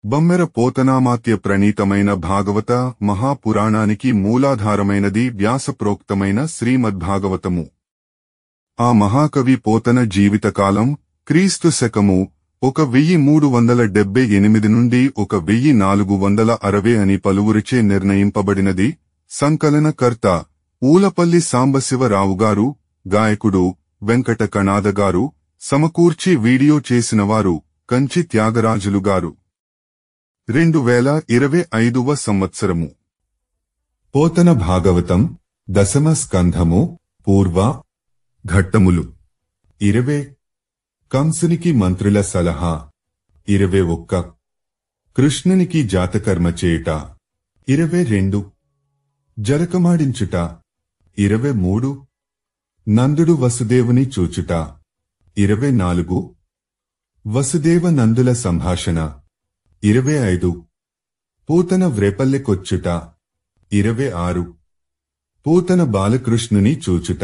బమ్మెర పోతనామాత్య ప్రణీతమైన భాగవత మహాపురాణానికి మూలాధారమైనది వ్యాసప్రోక్తమైన శ్రీమద్భాగవతము. ఆ మహాకవి పోతన జీవితకాలం క్రీస్తు శకము 1378 నుండి 1460 అని పలువురిచే నిర్ణయింపబడినది. సంకలనకర్త ఊలపల్లి సాంబశివరావుగారు, గాయకుడు వెంకట కణాదగారు, సమకూర్చి వీడియో చేసినవారు కంచి త్యాగరాజులుగారు. 2025వ సంవత్సరము. పోతన భాగవతం దశమ స్కంధము పూర్వ ఘట్టములు 20. కంసునికి మంత్రుల సలహా 21. కృష్ణునికి జాతకర్మ చేయుట 22. జరకమాడించుట 23. నందుడు వసుదేవుని చూచుట 24. వసుదేవ నందుల సంభాషణ 25. పూతన వ్రేపల్లెకొచ్చుట 26. పూతన బాలకృష్ణుని చూచుట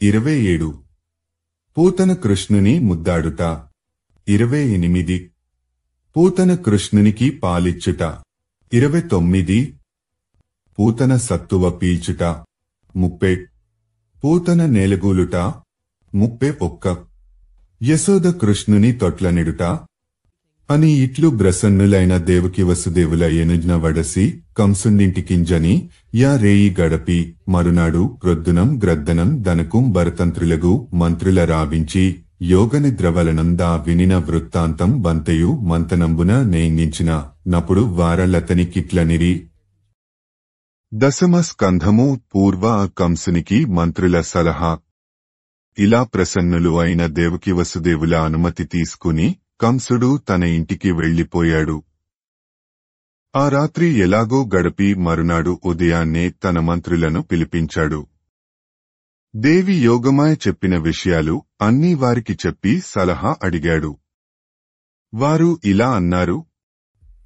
27. పూతన కృష్ణుని ముద్దాడుట 28. పూతన కృష్ణునికి పాలిచ్చుట 29. పూతన సత్తువ పీల్చుట 30. పూతన నేలగూలుట 31. యశోద కృష్ణుని తొట్లనిడుట అని ఇట్లు బ్రసన్నులైన దేవకి వసుదేవుల ఎనుజ్న వడసి కంసుండింటికింజని యా రేయి గడపి మరునాడు ప్రొద్దునం గ్రద్దనం దనకుం భరతంత్రులగు మంత్రుల రావించి యోగనిద్రవలనందా వినిన వృత్తాంతం బంతయు మంతనంబున నేయించిన నప్పుడు వారలతనికిట్లనిరి. దశమ స్కంధము పూర్వ కంసునికి మంత్రుల సలహా. ఇలా ప్రసన్నులు అయిన దేవకి వసుదేవుల అనుమతి తీసుకుని కంసుడు తన ఇంటికి వెళ్లిపోయాడు. ఆ రాత్రి ఎలాగో గడిపి మరునాడు ఉదయాన్నే తన మంత్రులను పిలిపించాడు. దేవి యోగమాయ చెప్పిన విషయాలు అన్నీ వారికి చెప్పి సలహా అడిగాడు. వారు ఇలా అన్నారు: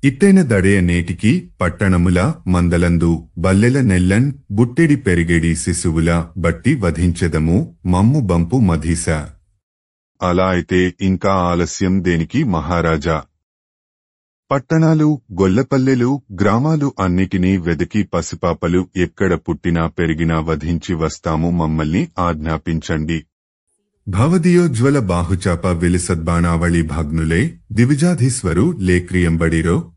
ఇట్టెన దడయ నేటికి పట్టణముల మందలందు బల్లెల నెల్లన్ బుట్టెడి పెరిగేడి శిశువుల బట్టి వధించెదము మమ్ము బంపు మధీస. అలా అయితే ఇంకా ఆలస్యం దేనికి మహారాజా? పట్టణాలు, గొల్లపల్లెలు, గ్రామాలు అన్నిటినీ వెదికి పసిపాపలు ఎక్కడ పుట్టినా పెరిగినా వధించి వస్తాము, మమ్మల్ని ఆజ్ఞాపించండి. భవదియోజ్వల బాహుచాప విలిసద్బాణావళి భగ్నులే దివిజాధీశ్వరు లేక్రియంబడిరో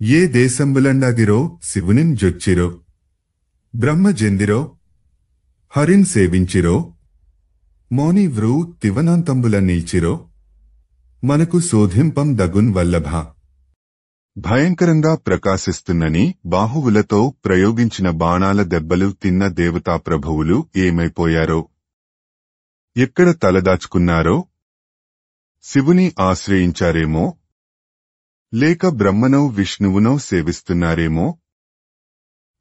ఏ దేశంబులండాగిరో శివునిన్ జొచ్చిరో బ్రహ్మజెందిరో హరిన్ సేవించిరో మోని వ్రూ తివనాంతంబుల నిల్చిరో మనకు శోధింపం దగున్ వల్లభ. భయంకరంగా ప్రకాశిస్తున్నని బాహువులతో ప్రయోగించిన బాణాల దెబ్బలు తిన్న దేవతాప్రభువులు ఏమైపోయారో, ఎక్కడ తలదాచుకున్నారో? శివుని ఆశ్రయించారేమో, లేక బ్రహ్మనో విష్ణువునో సేవిస్తున్నారేమో.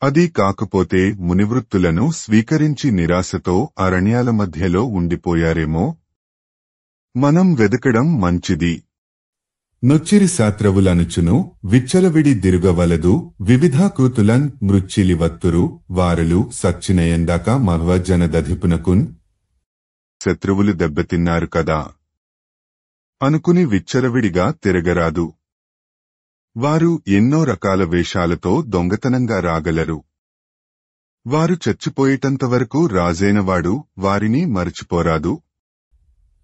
అది కాకపోతే మునివృత్తులను స్వీకరించి నిరాశతో అరణ్యాల మధ్యలో ఉండిపోయారేమో. మనం వెదకడం మంచిది. నొచ్చిరి శాత్రవులనుచును విచ్చలవిడి దిరుగవలదు వివిధాకృతులన్ మృచ్చిలివత్తురు వారలు సచ్చినయందాక మహ్వజనదధిపునకున్. శత్రువులు దెబ్బతిన్నారు కదా అనుకుని విచ్చలవిడిగా తిరగరాదు. వారు ఎన్నో రకాల వేషాలతో దొంగతనంగా రాగలరు. వారు చచ్చిపోయేటంతవరకు రాజైనవాడు వారిని మరచిపోరాదు.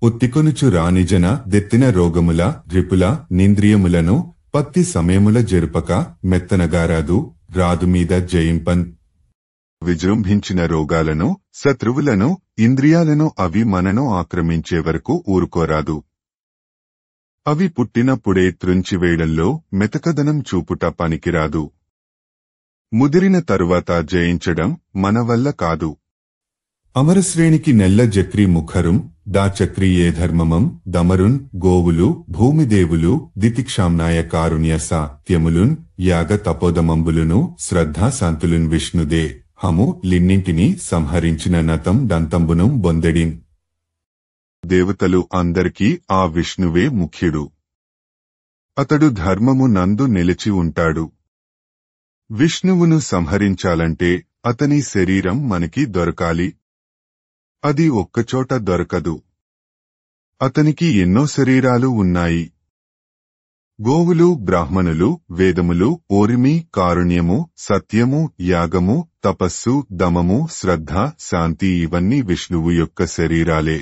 ఉత్తికొనుచు రానిజన దెత్తిన రోగముల రిపుల నింద్రియములను పత్తి సమయముల జరుపక మెత్తనగారాదు రాదుమీద జయింపన్. విజృంభించిన రోగాలను, శత్రువులను, ఇంద్రియాలను అవి మనను ఆక్రమించే వరకు ఊరుకోరాదు. అవి పుట్టినప్పుడే త్రుంచివేయడంలో మెతకదనం చూపుట పనికిరాదు. ముదిరిన తరువాత జయించడం మన వల్ల కాదు. అమరశ్రేణికి నెల్ల జక్రి ముఖరుం దాచక్రి ఏ ధర్మమం దమరున్ గోవులు భూమిదేవులు దితిక్షాంనాయ కారుణ్య సాత్యములున్ యాగ తపోదమంబులును శ్రద్ధాశాంతులున్ విష్ణుదే హము లిన్నింటిని సంహరించిన నతం దంతంబును బొందెడిన్. దేవతలు అందరికీ ఆ విష్ణువే ముఖ్యుడు. అతడు ధర్మము నందు నిలిచి ఉంటాడు. విష్ణువును సంహరించాలంటే అతని శరీరం మనకి దొరకాలి. అది ఒక్కచోట దొరకదు. అతనికి ఎన్నో శరీరాలు ఉన్నాయి. గోవులు, బ్రాహ్మణులు, వేదములు, ఓరిమి, కారుణ్యము, సత్యము, యాగము, తపస్సు, దమము, శ్రద్ధ, శాంతి ఇవన్నీ విష్ణువు యొక్క శరీరాలే.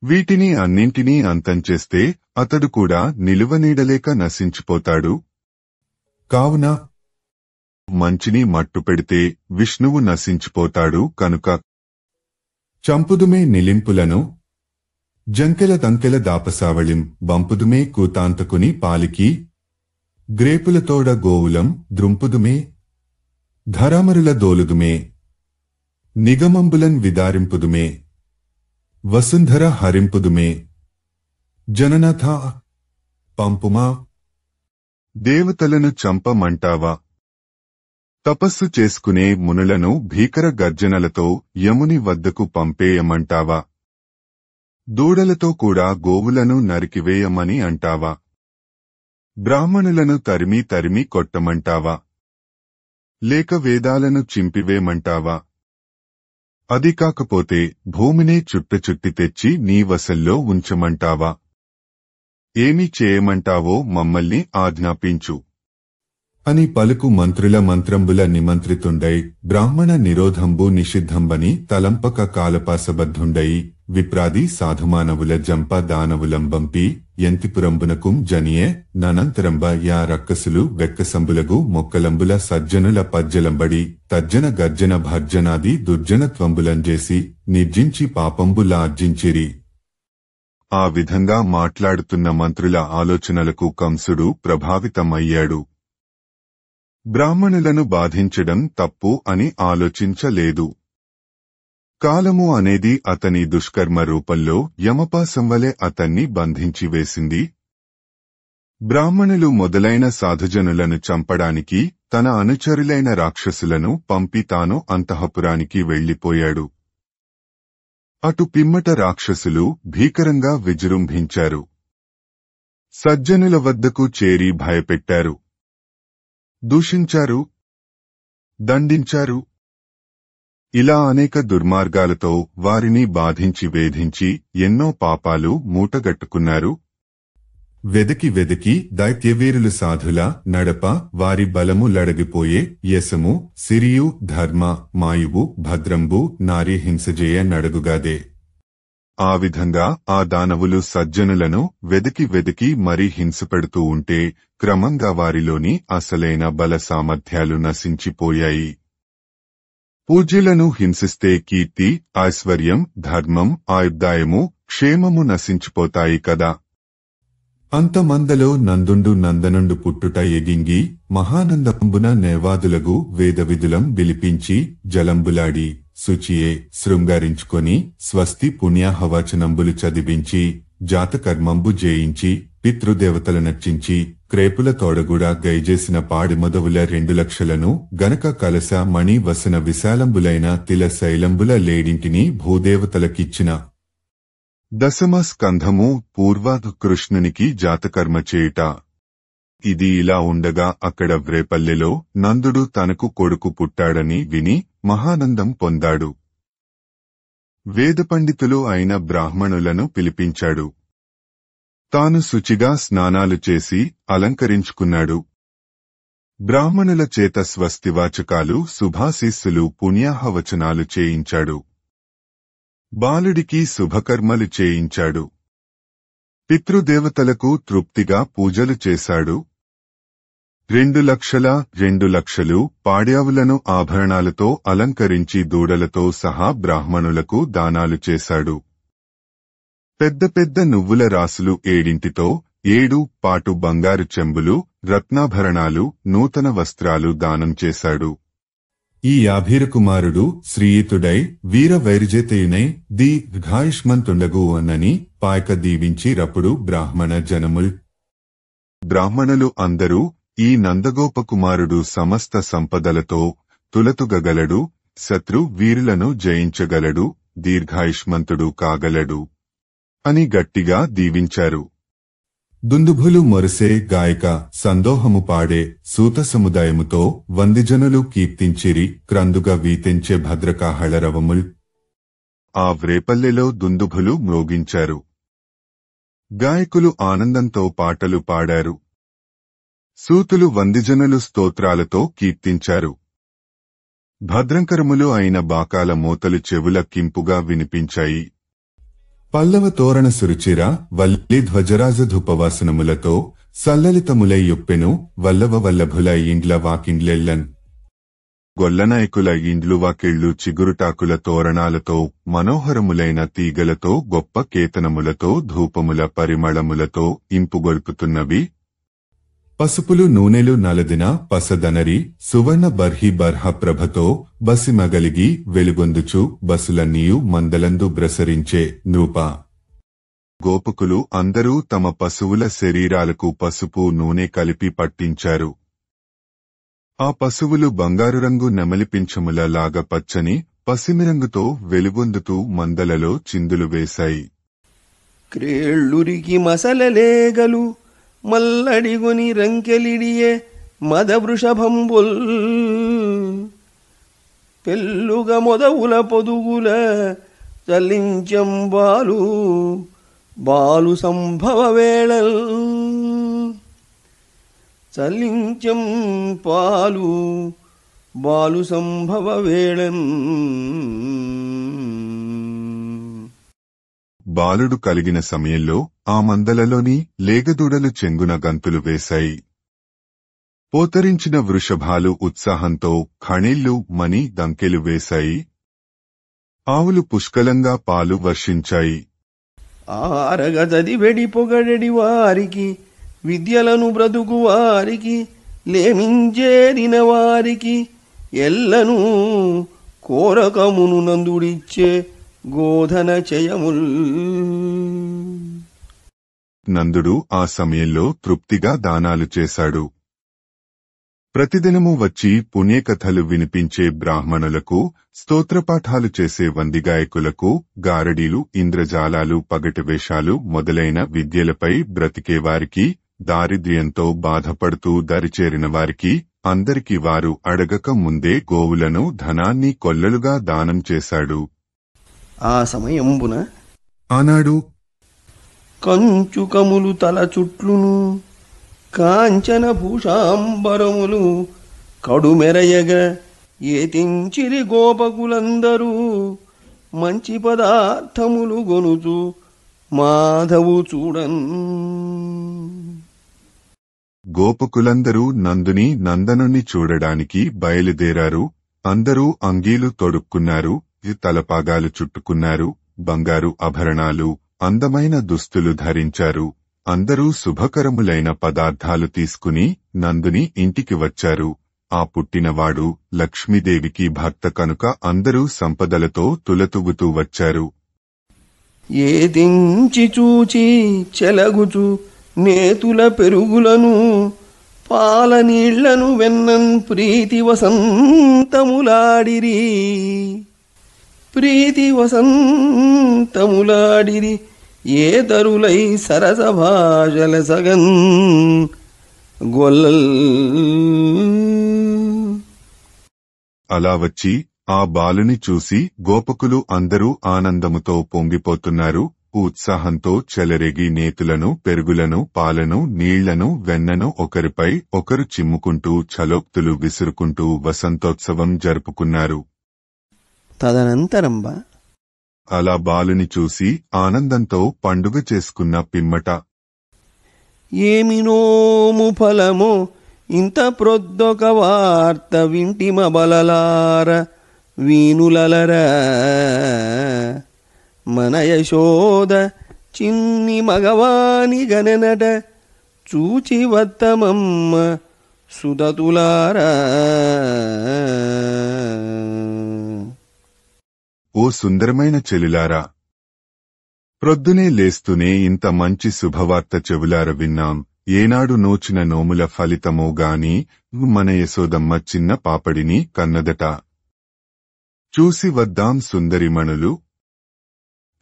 వీటిని అన్నింటినీ అంతం చేస్తే అతడు కూడా నిలువనీడలేక నశించిపోతాడు. కావున మంచిని మట్టుపెడితే విష్ణువు నశించిపోతాడు కనుక చంపుదుమే నిలింపులను జంకెల తంకెల దాపసావళిం బంపుదుమే కూతాంతకుని పాలికి గ్రేపులతోడ గోవులం ద్రుంపుదుమే ధరామరుల దోలుదుమే నిగమంబులన్ విదారింపుదుమే వసుంధర హరింపుదుమే జననాథ పంపుమా దేవతలను చంపమంటావా? తపస్సు చేసుకునే మునులను భీకర గర్జనలతో యముని వద్దకు పంపేయమంటావా? దూడలతో కూడా గోవులను నరికివేయమని అంటావా? బ్రాహ్మణులను తరిమి తరిమి కొట్టమంటావా? లేక వేదాలను చింపివేమంటావా? అది కాకపోతే భూమినే చుట్టి తెచ్చి నీ వశంలో ఉంచమంటావా? ఏమి చేయమంటావో మమ్మల్ని ఆజ్ఞాపించు అని పలుకు మంత్రుల మంత్రంబుల నిమంత్రితుండై బ్రాహ్మణ నిరోధంబు నిషిద్ధంబని తలంపక కాలపాసబద్ధుండై విప్రాది సాధుమానవుల జంప దానవులంబంపి యంతిపురంబునకుం జనియే ననంతరంబ యా రక్కసులు వెక్కసంబులగు మొక్కలంబుల సజ్జనుల పజ్జలంబడి తర్జన గర్జన భర్జనాది దుర్జనత్వంబులంజేసి నిర్జించి పాపంబులార్జించిరి. ఆ విధంగా మాట్లాడుతున్న మంత్రుల ఆలోచనలకు కంసుడు ప్రభావితమయ్యాడు. బ్రాహ్మణులను బాధించడం తప్పు అని ఆలోచించలేదు. కాలము అనేది అతని దుష్కర్మ రూపంలో యమపాశంవలె అతన్ని బంధించి వేసింది. బ్రాహ్మణులు మొదలైన సాధుజనులను చంపడానికి తన అనుచరులైన రాక్షసులను పంపి తాను అంతఃపురానికి వెళ్లిపోయాడు. అటు పిమ్మట రాక్షసులు భీకరంగా విజృంభించారు. సజ్జనుల వద్దకు చేరి భయపెట్టారు, దూషించారు, దండించారు. ఇలా అనేక దుర్మార్గాలతో వారిని బాధించి వేధించి ఎన్నో పాపాలు మూటగట్టుకున్నారు. వెదకి వెదకి దైత్యవీరులు సాధుల నడప వారి బలము లడగిపోయే యశము సిరియు ధర్మ మాయువు భద్రంబు నారీ హింసజేయ నడగుగాదే. ఆ విధంగా ఆ దానవులు సజ్జనులను వెదకి వెదకి మరీ హింసపెడుతూ ఉంటే క్రమంగా వారిలోని అసలైన బల సామర్థ్యాలు నశించిపోయాయి. పూజ్యులను హింసిస్తే కీర్తి, ఐశ్వర్యం, ధర్మం, ఆయుర్దాయము, క్షేమము నశించిపోతాయి కదా. అంతమందలో నందుండు నందనుండు పుట్టుట ఎగింగి మహానందంబున నేవాదులగు వేదవిధులం విలిపించి జలంబులాడి శుచియే శృంగారించుకొని స్వస్తి పుణ్యాహవచనంబులు చదివించి జాతకర్మంబు జేయించి పితృదేవతల నర్చించి క్రేపుల తోడగుడా గైజేసిన పాడిమొదవుల 2 లక్షలను గనక కలశ మణి వసన విశాలంబులైన తిల శైలంబుల లేడింటిని భూదేవతలకిచ్చిన దశమ స్కంధము పూర్వ కృష్ణునికి జాతకర్మ చేయుట. ఇది ఇలా ఉండగా అక్కడ వ్రేపల్లెలో నందుడు తనకు కొడుకు పుట్టాడని విని మహానందం పొందాడు. వేదపండితులు అయిన బ్రాహ్మణులను పిలిపించాడు. తాను శుచిగా స్నానాలు చేసి అలంకరించుకున్నాడు. బ్రాహ్మణుల చేత స్వస్తివాచకాలు, శుభాశీస్సులు, పుణ్యాహవచనాలు చేయించాడు. బాలుడికి శుభకర్మలు చేయించాడు. పితృదేవతలకు తృప్తిగా పూజలు చేశాడు. 2 లక్షలు పాడ్యావులను ఆభరణాలతో అలంకరించి దూడలతో సహా బ్రాహ్మణులకు దానాలు చేశాడు. పెద్ద పెద్ద నువ్వుల రాసులు 7తో 7 పాటు బంగారు చెంబులు, రత్నాభరణాలు, నూతన వస్త్రాలు దానం చేశాడు. ఈ యాభీరకుమారుడు శ్రీయుతుడై వీర వైర్జేతయునై దీర్ఘాయుష్మంతుండగు అన్నని పాయక దీవించి రప్పుడు బ్రాహ్మణులు అందరూ ఈ నందగోపకుమారుడు సమస్త సంపదలతో తులతుగగలడు, శత్రు వీరులను జయించగలడు, దీర్ఘాయుష్మంతుడు కాగలడు అని గట్టిగా దీవించారు. దుందుభులు మొరసే గాయక సందోహము పాడే సూత సముదాయముతో వందిజనులు కీర్తించిరి క్రందుగా వీతెంచే భద్రకాహళరవముల్. ఆ వ్రేపల్లెలో దుందుభులు మ్రోగించారు. గాయకులు ఆనందంతో పాటలు పాడారు. సూతులు వందిజనులు స్తోత్రాలతో కీర్తించారు. భద్రంకరములు అయిన బాకాల మోతలు చెవుల కింపుగా వినిపించాయి. పల్లవ తోరణ సురుచిర వల్లి ధ్వజరాజధుపవాసనములతో సల్లలితములై యొప్పెను వల్లవ వల్లభుల ఇండ్ల వాకిండ్లెల్లన్. గొల్లనాయకుల ఇండ్లు వాకిళ్లు చిగురుటాకుల తోరణాలతో మనోహరములైన తీగలతో గొప్ప కేతనములతో ధూపముల పరిమళములతో ఇంపుగొల్పుతున్నవి. పసుపులు నూనెలు నలదిన పసదనరి సువర్ణ బర్హి బర్హ ప్రభతో బసిమగలిగి వెలుగొందుచు బసులన్నీయు మందలందు బ్రసరించే నృప. గోపకులు అందరూ తమ పశువుల శరీరాలకు పసుపు నూనె కలిపి పట్టించారు. ఆ పశువులు బంగారు రంగు నెమలిపించముల లాగా పచ్చని పసిమిరంగుతో వెలుగొందుతూ మందలలో చిందులు వేశాయి. క్రేళ్ళురికి మసలలేగలు మల్లడిగొని రంకెలిడియే మదవృషభంబుల్ పెళ్ళుగ మొదవుల పొదుగుల చలించం బాలు బాలు సంభవ వేళల్ చలించం పాలు బాలు సంభవ వేళన్. బాలుడు కలిగిన సమయంలో ఆ మందలలోని లేగదూడలు చెంగున గంతులు వేశాయి. పోతరించిన వృషభాలు ఉత్సాహంతో ఖణిళ్లు మని దంకెలు వేశాయి. ఆవులు పుష్కలంగా పాలు వర్షించాయి. ఆరగదది వెడి పొగడెడి వారికి విద్యలను బ్రతుకు వారికి లేమించేరిన వారికి ఎల్లను కోరకమును నందుడిచ్చే గోధన చయముల్. నందుడు ఆ సమయంలో తృప్తిగా దానాలు చేశాడు. ప్రతిదినము వచ్చి పుణ్యకథలు వినిపించే బ్రాహ్మణులకు, స్తోత్రపాఠాలు చేసే వందిగాయకులకు, గారడీలు, ఇంద్రజాలాలు, పగటివేషాలు మొదలైన విద్యలపై బ్రతికేవారికి, దారిద్ర్యంతో బాధపడుతూ దరిచేరిన వారికి అందరికి వారు అడగక ముందే గోవులను ధనాన్ని కొల్లలుగా దానం చేశాడు. ఆ సమయంబున ఆనాడు కంచుకములు తల చుట్లును కాంచన భూషాంబరములు కడుమెరయగ ఏతించిరి గోపకులందరూ మంచి పదార్థములు గొనుచు మాధవు చూడన్. గోపకులందరూ నందుని నందనుని చూడడానికి బయలుదేరారు. అందరూ అంగీలు తొడుక్కున్నారు, తలపాగాలు చుట్టుకున్నారు, బంగారు ఆభరణాలు, అందమైన దుస్తులు ధరించారు. అందరూ శుభకరములైన పదార్థాలు తీసుకుని నందుని ఇంటికి వచ్చారు. ఆ పుట్టినవాడు లక్ష్మీదేవికి భర్త కనుక అందరూ సంపదలతో తులతూగుతూ వచ్చారు. ఏదించి చూచి చెలగుచు నేతుల పెరుగులను పాల నీళ్లను వెన్నన్ ప్రీతి వసంతములాడిరి ప్రీతి వసంతములాడిరి ఏ తరులై సరస భాషల సగన్ గొల్లల్. అలా వచ్చి ఆ బాలుని చూసి గోపకులు అందరూ ఆనందముతో పొంగిపోతున్నారు. ఉత్సాహంతో చెలరేగి నేతులను, పెరుగులను, పాలను, నీళ్లను, వెన్నను ఒకరిపై ఒకరు చిమ్ముకుంటూ ఛలోక్తులు విసురుకుంటూ వసంతోత్సవం జరుపుకున్నారు. తదనంతరంబ అలా బాలుని చూసి ఆనందంతో పండుగ చేసుకున్న పిమ్మట ఏమినోము ఫలమో ఇంత ప్రొద్దొక వార్త వింటిమ బలలార వీనులలర మన యశోద చిన్ని మగవాని గనెనట చూచి వత్తమమ్మ సుదతులారా. ఓ సుందరమైన చెలులారా, ప్రొద్దునే లేస్తూనే ఇంత మంచి శుభవార్త చెవులార విన్నాం. ఏనాడు నోచిన నోముల ఫలితమో గాని మన యశోదమ్మ చిన్న పాపడిని కన్నదట. చూసి వద్దాం సుందరిమణులు,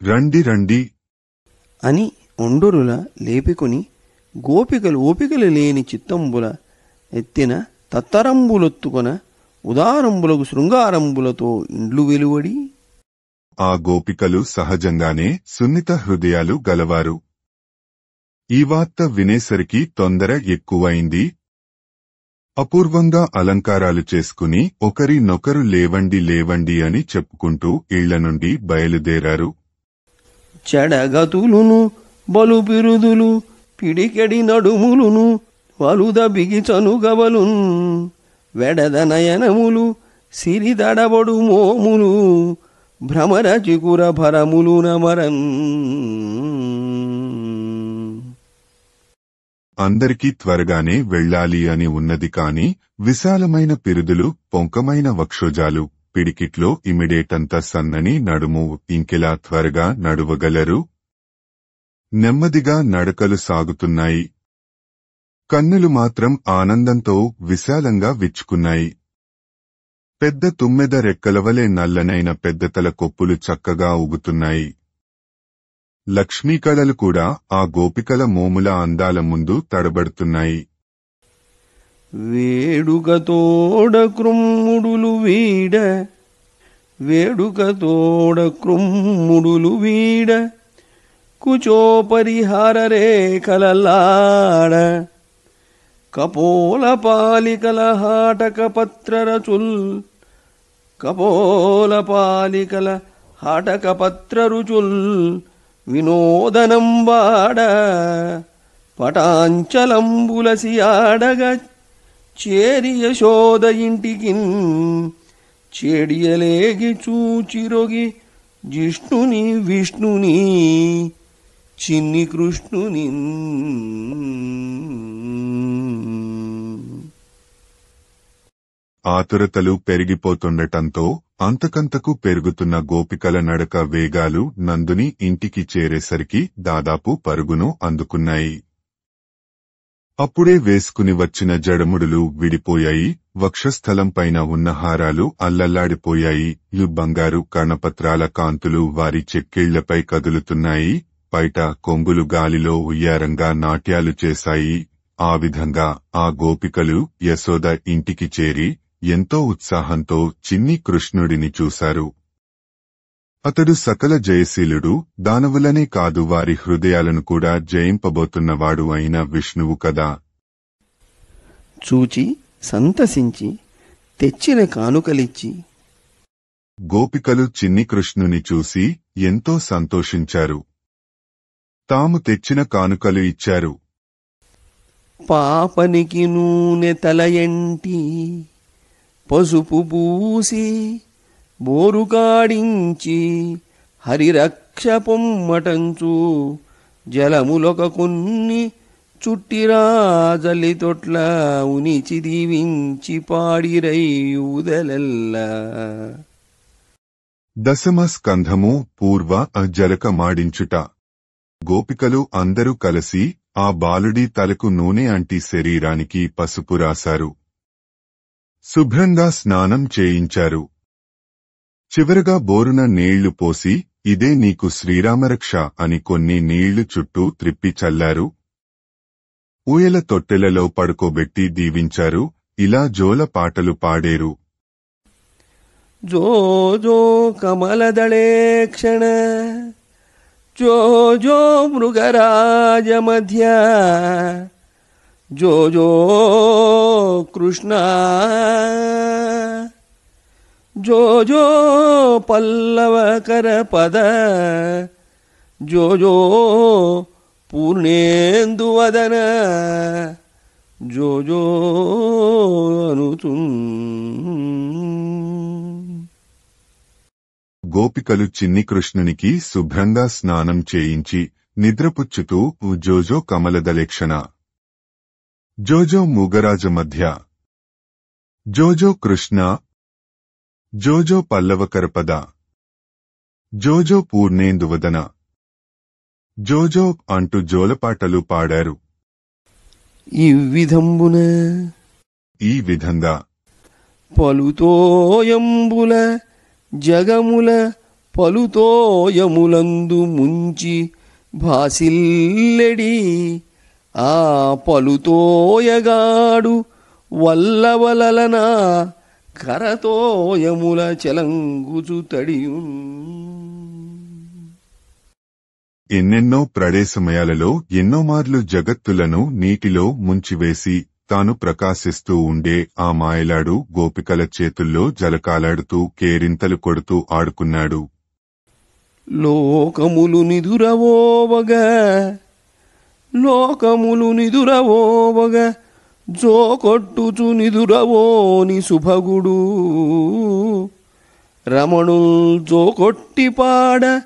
రండి రండి అని ఒండొరుల లేపికొని గోపికలు ఓపికలు లేని చిత్తంబుల ఎత్తిన తత్తరంబులొత్తుకొన ఉదారంబులకు శృంగారంబులతో ఇండ్లు వెలువడి. ఆ గోపికలు సహజంగానే సున్నిత హృదయాలు గలవారు. ఈ వార్త వినేసరికి తొందర ఎక్కువైంది. అపూర్వంగా అలంకారాలు చేసుకుని ఒకరినొకరు లేవండి లేవండి అని చెప్పుకుంటూ ఇళ్ల నుండి బయలుదేరారు. చెడగతులును బలు బిరుదులు పిడికెడి నడుములును వలుద బిగిచనుగవలున్ వెడదనయనములు సిరిదడబడు మోములు భ్రమర చికుర భరములు నమరన్. అందరికీ త్వరగానే వెళ్ళాలి అని ఉన్నది కాని విశాలమైన పిరుదులు, పొంకమైన వక్షోజాలు, పిడికిట్లో ఇమిడేటంత సన్నని నడుము ఇంకెలా త్వరగా నడువగలరు? నెమ్మదిగా నడకలు సాగుతున్నాయి. కన్నులు మాత్రం ఆనందంతో విశాలంగా విచ్చుకున్నాయి. పెద్ద తుమ్మెద రెక్కలవలే నల్లనైన పెద్దతల కొప్పులు చక్కగా ఊగుతున్నాయి. లక్ష్మీకళలు కూడా ఆ గోపికల మోముల అందాల ముందు తడబడుతున్నాయి. వేడుకతోడ క్రుమ్ముడులు వీడ వేడుకతోడ క్రుమ్ముడులు వీడ కుచోపరిహార రేఖలలాడ కపోల పాలికల హాటక పత్రరచుల్ కపోల పాలికల హాటక పత్రరుచుల్ వినోదనం వాడ పటాంచలంబులసి ఆడగ చేరి యశోద ఇంటికిన్ చేడియలేగి చూచిరొగి జిష్ణుని విష్ణుని చిన్ని కృష్ణుని. ఆతురతలు పెరిగిపోతుండటంతో అంతకంతకు పెరుగుతున్న గోపికల నడక వేగాలు నందుని ఇంటికి చేరేసరికి దాదాపు పరుగును అందుకున్నాయి. అప్పుడే వేసుకుని వచ్చిన జడముడులు విడిపోయాయి. వక్షస్థలంపైన ఉన్న హారాలు అల్లల్లాడిపోయాయి. బంగారు కర్ణపత్రాల కాంతులు వారి చెక్కిళ్లపై కదులుతున్నాయి. బయట కొంగులు గాలిలో ఉయ్యారంగా నాట్యాలు చేశాయి. ఆ విధంగా ఆ గోపికలు యశోద ఇంటికి చేరి ఎంతో ఉత్సాహంతో చిన్ని కృష్ణుడిని చూశారు. అతడు సకల జయశీలుడు, దానవులనే కాదు వారి హృదయాలను కూడా జయింపబోతున్నవాడు అయిన విష్ణువు కదా. చూచి సంతసించి తెచ్చిన కానుకలిచ్చి గోపికలు చిన్ని కృష్ణుని చూసి ఎంతో సంతోషించారు. తాము తెచ్చిన కానుకలు ఇచ్చారు. పాపనికి నూనె తలయంటి పసుపు పూసి బోరుకాడించి హరిరక్ష పొమ్మటంచు జలములొక కొన్ని చుట్టిరాజలి తొట్ల ఉనిచి దీవించి పాడిరై ఊదలెల్లా. దశమ స్కంధము పూర్వ జలక మాడించుట. గోపికలు అందరూ కలిసి ఆ బాలుడి తలకు నూనె అంటి శరీరానికి పసుపు రాశారు. శుభ్రంగా స్నానం చేయించారు. చివరగా బోరున నీళ్లు పోసి ఇదే నీకు శ్రీరామరక్ష అని కొన్ని నీళ్లు చుట్టూ త్రిప్పి చల్లారు. ఊయల తొట్టెలలో పడుకోబెట్టి దీవించారు. ఇలా జోల పాటలు పాడేరు. జో జో కమలదళేక్షణ జో జో మృగరాజ మధ్య జో జో కృష్ణ జో జో పల్లవకర పద జో జో పూర్ణేందువదన జో జో అనుతు. గోపికలు చిన్ని కృష్ణునికి శుభ్రంగా స్నానం చేయించి నిద్రపుచ్చుతూ జోజో కమలదలేక్షణ జోజో మూగరాజ మధ్య జోజో కృష్ణ జోజో పల్లవకరపద జోజో పూర్ణేందువదన జోజో అంటూ జోలపాటలు పాడారు. ఈ విధంబున ఈ విధంగా పలుతోయంబుల జగముల పలుతోయములందు ముంచి భాసిల్లెడి ఆ పలుతోయగాడు వల్లవలలన కరతోయముల చెలంగుచు తడియున్. ఎన్నెన్నో ప్రళయసమయాలలో ఎన్నోమార్లు జగత్తులను నీటిలో ముంచివేసి తాను ప్రకాశిస్తూ ఉండే ఆ మాయలాడు గోపికల చేతుల్లో జలకాలాడుతూ కేరింతలు కొడుతూ ఆడుకున్నాడు. లోకములు నిదురవోవగా జోకొట్టుచు నిదురవోని సుభగుడు రమణుల్ జోకొట్టి పాడ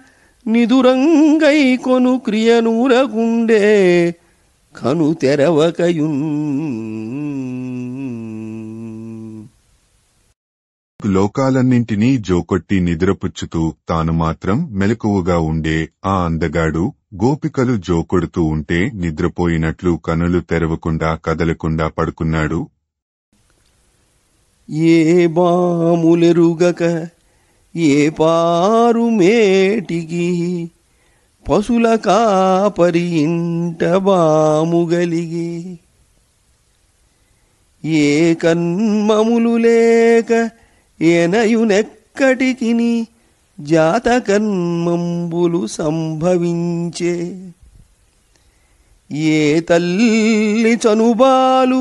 నిదురంగై కొను క్రియనూరకుండే కను తెరవకయున్. లోకాలన్నింటినీ జోకొట్టి నిద్రపుచ్చుతూ తాను మాత్రం మెలకువగా ఉండే ఆ అందగాడు గోపికలు జోకొడుతూ ఉంటే నిద్రపోయినట్లు కనులు తెరవకుండా కదలకుండా పడుకున్నాడు. ఏ బాములెరుగక ఏ పారు మేటికి పశుల కాపరి ఇంట బాముగలిగి ఏ కన్మములు లేక ఎనయునెక్కటికిని జాతకన్మంబులు సంభవించే ఏ తల్లి చనుబాలు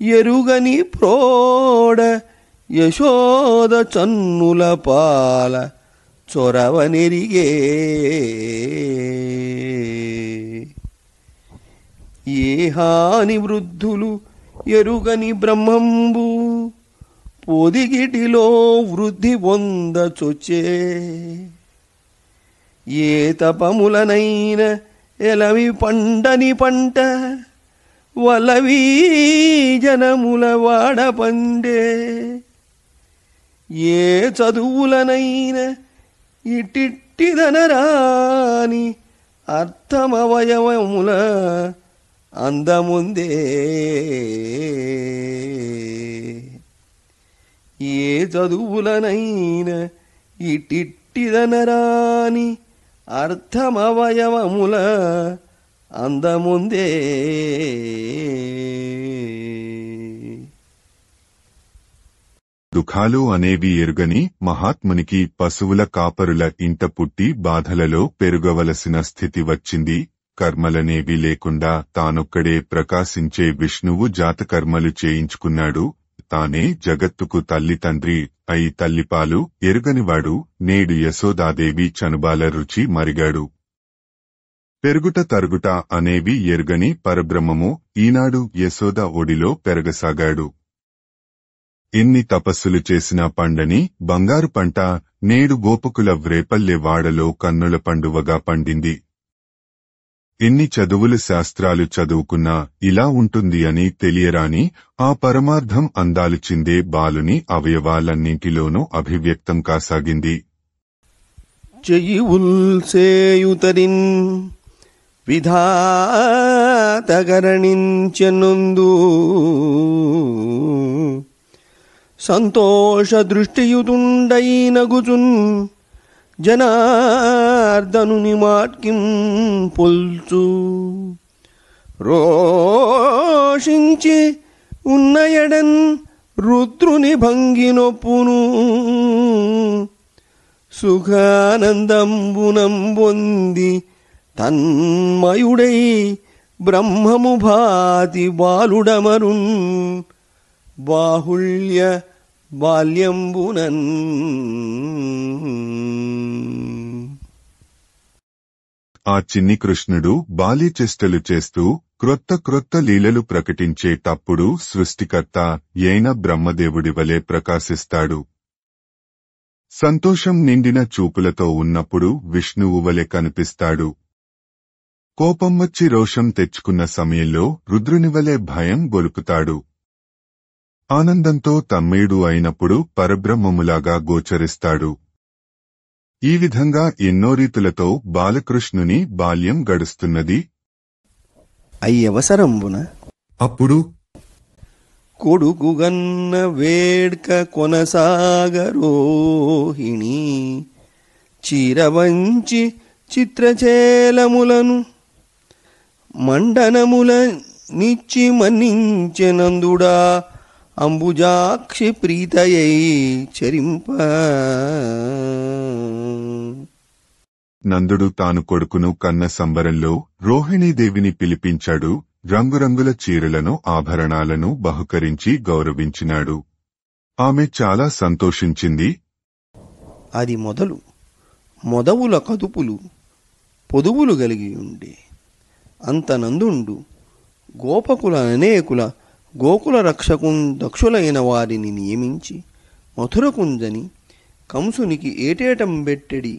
ఎరుగని ప్రోడ యశోద చన్నుల పాల చొరవనెరిగే ఏ హాని వృద్ధులు ఎరుగని బ్రహ్మంబు పొదిగిటిలో వృద్ధి పొందచొచ్చే ఏ తపములనైన ఎలవి పండని పంట వలవీ జనముల వాడపండే ఏ చదువులనైన ఇటిట్టిదనరాని అర్థమవయవముల అందముందే ఏ చదువులనైన ఇటిట్టిదనరాని అర్థమవయవముల అందముందే. దుఃఖాలు అనేవి ఎరుగని మహాత్మునికి పశువుల కాపరుల ఇంట పుట్టి బాధలలో పెరుగవలసిన స్థితి వచ్చింది. కర్మలనేవి లేకుండా తానొక్కడే ప్రకాశించే విష్ణువు జాతకర్మలు చేయించుకున్నాడు. తానే జగత్తుకు తల్లి తండ్రి అయి తల్లిపాలు ఎరుగనివాడు నేడు యశోదాదేవి చనుబాల రుచి మరిగాడు. పెరుగుట తరుగుట అనేవి ఎరుగని పరబ్రహ్మము ఈనాడు యశోద ఒడిలో పెరగసాగాడు. ఎన్ని తపస్సులు చేసినా పండని బంగారు పంట నేడు గోపకుల వ్రేపల్లె వాడలో కన్నుల పండువగా పండింది. ఎన్ని చదువులు శాస్త్రాలు చదువుకున్నా ఇలా ఉంటుంది అని తెలియరాని ఆ పరమార్థం అందాలు చిందే బాలుని అవయవాలన్నింటిలోనూ అభివ్యక్తం కాసాగింది. చెయ్యుల్సేయుతరిన్ విధాతగరణించెనుందు సంతోష దృష్టియుతుండైనగుచున్ జనార్దనుని మాట్కిం పొల్చు రోషించి ఉన్నయడన్ రుద్రుని భంగినొప్పును సుఖానందంబునం పొంది తన్మయుడై బ్రహ్మము భాతి బాలుడమరున్ బాహుళ్య బాల్యంబునన్. ఆ చిన్ని కృష్ణుడు బాల్యచేష్టలు చేస్తూ క్రొత్త క్రొత్త లీలలు ప్రకటించేటప్పుడు సృష్టికర్త యైన బ్రహ్మదేవుడివలే ప్రకాశిస్తాడు. సంతోషం నిండిన చూపులతో ఉన్నప్పుడు విష్ణువువలే కనిపిస్తాడు. కోపం వచ్చి రోషం తెచ్చుకున్న సమయంలో రుద్రునివలే భయం గొలుపుతాడు. ఆనందంతో తమ్మేడు అయినప్పుడు పరబ్రహ్మములాగా గోచరిస్తాడు. ఈ విధంగా ఎన్నో రీతులతో బాలకృష్ణుని బాల్యం గడుస్తున్నది. అయ్యవసరంబున అప్పుడు కొడుకుగన్న వేడ్క కొనసాగరోహిణి చీరవంచి చిత్రచేలములను మండనముల నిచ్చి మన్నించెనందుడా అంబుజాక్షి ప్రీతయై చరింప నందుడు తాను కొడుకును కన్న సంబరంలో రోహిణీదేవిని పిలిపించాడు. రంగురంగుల చీరలను ఆభరణాలను బహుకరించి గౌరవించినాడు. ఆమె చాలా సంతోషించింది. అది మొదవుల కదుపులు పొదువులు కలిగి ఉండే అంత నందుండు గోపకుల అనేకుల గోకుల దక్షులైన వారిని నియమించి మధురకుంజని కంసునికి ఏటేటంబెట్టెడి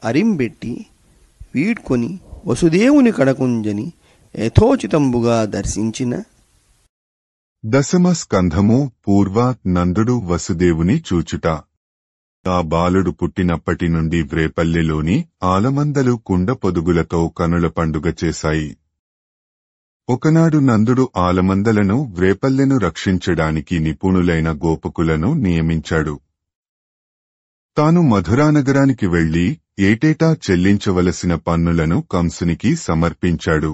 అరింబెట్టి వీడ్కొని వసుదేవుని కడకుంజని యథోచితంబుగా దర్శించిన. దశమ స్కంధము పూర్వ నందుడు వసుదేవుని చూచుట. ఆ బాలుడు పుట్టినప్పటి నుండి వ్రేపల్లెలోని ఆలమందలు కుండ పొదుగులతో కనుల పండుగ చేశాయి. ఒకనాడు నందుడు ఆలమందలను వ్రేపల్లెను రక్షించడానికి నిపుణులైన గోపకులను నియమించాడు. తాను మధురానగరానికి వెళ్లి ఏటేటా చెల్లించవలసిన పన్నులను కంసునికి సమర్పించాడు.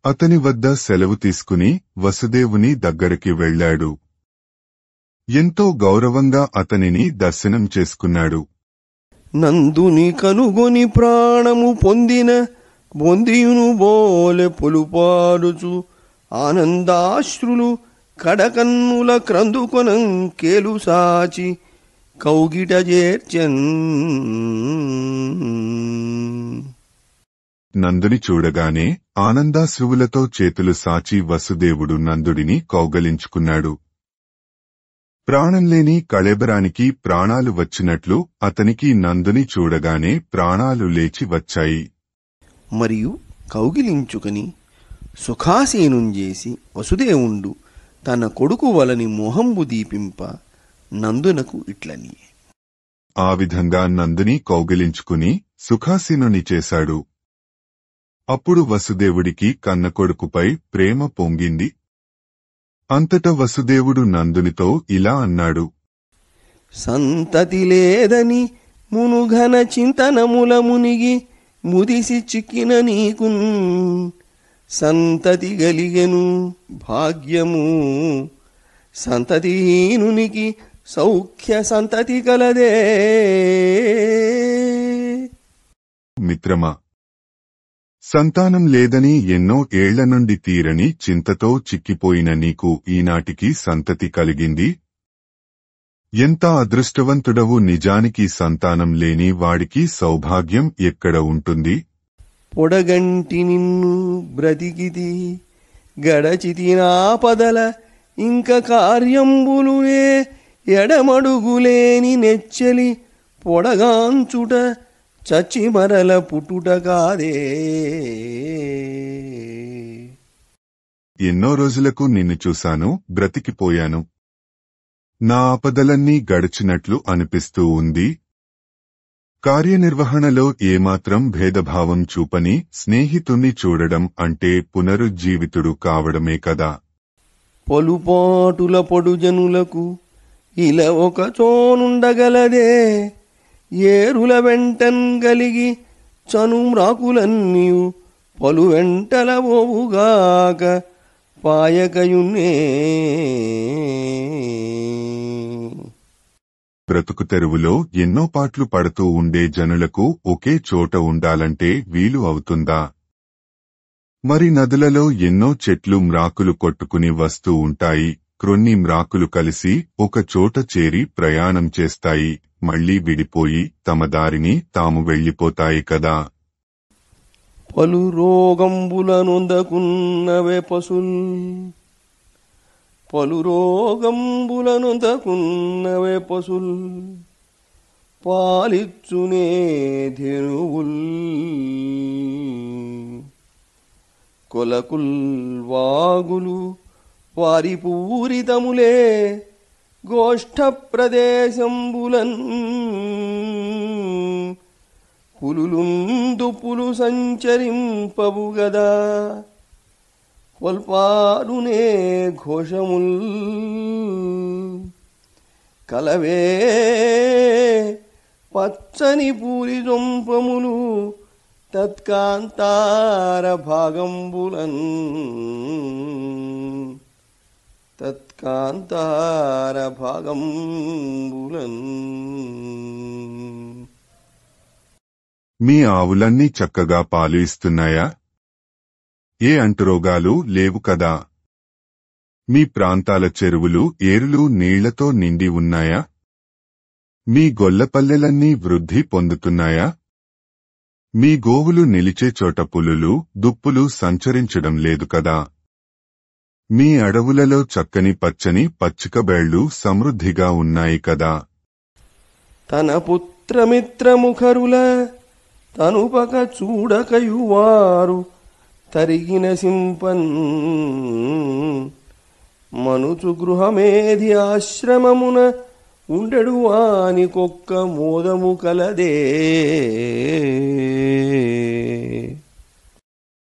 అతని వద్ద సెలవు తీసుకుని వసుదేవుని దగ్గరికి వెళ్లాడు. ఎంతో గౌరవంగా అతనిని దర్శనం చేసుకున్నాడు. నందుని కనుగొని ప్రాణము పొందియును బోలె పొలుపారుచు ఆనందాశ్రులు కడకన్నుల క్రందుకొనం కేలు సాచి కౌగిట చేర్చన్. నందుని చూడగానే ఆనందాశ్రువులతో చేతులు సాచి వసుదేవుడు నందుడిని కౌగలించుకున్నాడు. ప్రాణంలేని కళేబరానికి ప్రాణాలు వచ్చినట్లు అతనికి నందుని చూడగానే ప్రాణాలు లేచి వచ్చాయి. మరియు కౌగిలించుకుని సుఖాసీనుంజేసి వసుదేవుండు తన కొడుకు వలని మోహంబు దీపింప నందునకు ఇట్లని. ఆ విధంగా నందుని కౌగిలించుకుని సుఖాసీనుని చేశాడు. అప్పుడు వసుదేవుడికి కన్నకొడుకుపై ప్రేమ పొంగింది. అంతట వసుదేవుడు నందునితో ఇలా అన్నాడు. సంతతి లేదని మునుఘన చింతనముల మునిగి ముదిసి చిక్కిన నీకున్ సంతతి గలిగెను భాగ్యము. సంతతిహీనునికి సౌఖ్య సంతతి కలదే. మిత్రమా, సంతానం లేదని ఎన్నో ఏళ్ల నుండి తీరని చింతతో చిక్కిపోయిన నీకు ఈనాటికి సంతతి కలిగింది. ఎంత అదృష్టవంతుడవు! నిజానికి సంతానం లేని వాడికి సౌభాగ్యం ఎక్కడ ఉంటుంది? పొడగంటి నిన్ను బ్రతికితి గడచితి నాపదల ఇంక కార్యంబులునే ఎడమడుగులేని నెచ్చెలి పొడగాంచుట చచ్చి మరల పుట్టుట కాదే. ఎన్నో రోజులకు నిన్ను చూశాను, బ్రతికిపోయాను. నా ఆపదలన్నీ గడిచినట్లు అనిపిస్తూ ఉంది. కార్యనిర్వహణలో ఏమాత్రం భేదభావం చూపని స్నేహితుణ్ణి చూడడం అంటే పునరుజ్జీవితుడు కావడమే కదా. పలుపాటుల పొడుజనులకు ఇలా ఒక చోనుండగలదే. ఏరుల వెంటన్ గలిగి చనుమ్రాకులన్నీయు పలు వెంటల ఓవుగాక పాయకయున్నే. బ్రతుకు తెరువులో ఎన్నో పాట్లు పడుతూ ఉండే జనులకు ఒకే చోట ఉండాలంటే వీలు అవుతుందా? మరి నదులలో ఎన్నో చెట్లు మ్రాకులు కొట్టుకుని వస్తూ ఉంటాయి. క్రొన్ని మ్రాకులు కలిసి ఒక చోట చేరి ప్రయాణం చేస్తాయి, మళ్లీ విడిపోయి తమ దారిని తాము వెళ్లిపోతాయి కదా. పలు రోగంబులనొందకున్నవే పశుల్ పాలిచ్చునే ధేనువుల్ కొలకుల్ వాగులు వారి పూరితములే గోష్ఠ ప్రదేశంబులన్ పులులుందుపులు సంచరింపవు గదా. కొల్పారునే ఘోషముల్ కలవే పచ్చని పూరి జొంపములు తత్కాంతార భాగంబులన్ మీ ఆవులన్నీ చక్కగా పాలు ఇస్తున్నాయా? ఏ అంటురోగాలు లేవు కదా? మీ ప్రాంతాల చెరువులు ఏరులు నీళ్లతో నిండి ఉన్నాయా? మీ గొల్లపల్లెలన్నీ వృద్ధి పొందుతున్నాయా? మీ గోవులు నిలిచే చోట పులులు దుప్పులు సంచరించడం లేదు కదా? మీ అడవులలో చక్కని పచ్చని పచ్చికబేళ్లు సమృద్ధిగా ఉన్నాయి కదా? తన పుత్రమిత్రముఖరుల తనుపక చూడకయువారు తరిగిన సింపన్ మనుచు గృహమేధి ఆశ్రమమున ఉండెడు వానికొక్క మోదము కలదే.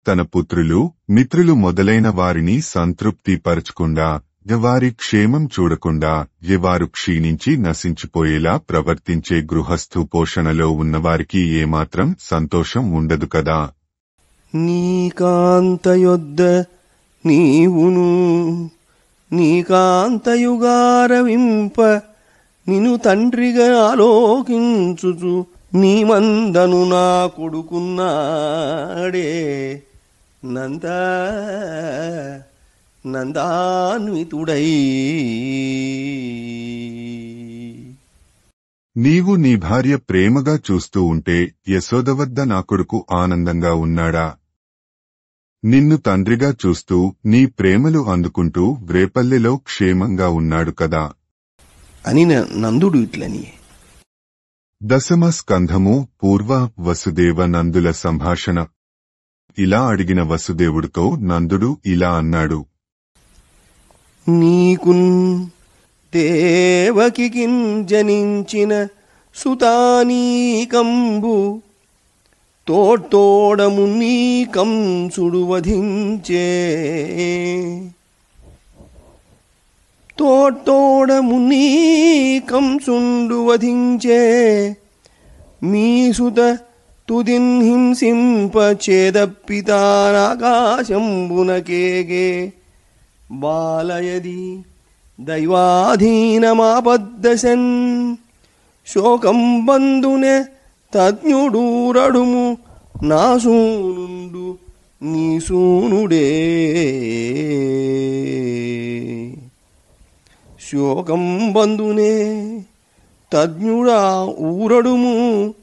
తన పుత్రులు మిత్రులు మొదలైన వారిని సంతృప్తి పరచకుండా వారి క్షేమం చూడకుండా వారు క్షీణించి నశించిపోయేలా ప్రవర్తించే గృహస్థు పోషణలో ఉన్నవారికి ఏమాత్రం సంతోషం ఉండదు కదా? నీకాంతయొద్ద నీవును నీకాంతయుగారవింప నిను తండ్రిగా ఆలోకించుచు నీ మందను నా కొడుకున్నాడే నందాన్వితుడై. నీవు నీ భార్య ప్రేమగా చూస్తూ ఉంటే యశోద వద్ద నా కొడుకు ఆనందంగా ఉన్నాడా? నిన్ను తండ్రిగా చూస్తూ నీ ప్రేమలు అందుకుంటూ వ్రేపల్లెలో క్షేమంగా ఉన్నాడు కదా అని నందుడు ఇట్లని. దశమ స్కంధము పూర్వ వసుదేవ నందుల సంభాషణ. ఇలా అడిగిన వసుదేవుడితో నందుడు ఇలా అన్నాడు. నీకున్ దేవకికిన్ జనించిన సుతానీకంబు తోడము నీకంసుడు వధించే తోడము నీకంసుండు వధించే మీసుత తుదిన్ హింసింప చేదప్పితానాకాశంబునకేగే బాలయది దైవాధీనమాపద్దశన్ శోకం బంధునే తజ్ఞుడూరడుము నాసూనుండు నీసూనుడే. శోకం బంధునే తజ్ఞుడా ఊరడుము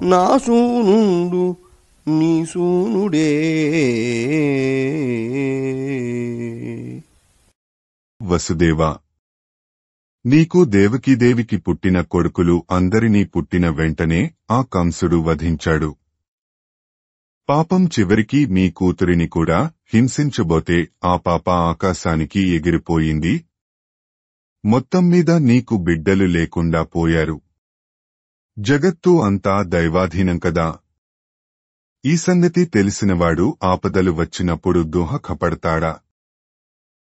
నాసూనుండు నీసూనుడే. వసుదేవా, నీకు దేవకీదేవికి పుట్టిన కొడుకులు అందరినీ పుట్టిన వెంటనే ఆ కంసుడు వధించాడు. పాపం చివరికి మీ కూతురిని కూడా హింసించబోతే ఆ పాప ఆకాశానికి ఎగిరిపోయింది. మొత్తం మీద నీకు బిడ్డలు లేకుండా పోయారు. జగత్తు అంతా దైవాధీనం కదా. ఈ సంగతి తెలిసినవాడు ఆపదలు వచ్చినప్పుడు దుఃఖపడతాడా?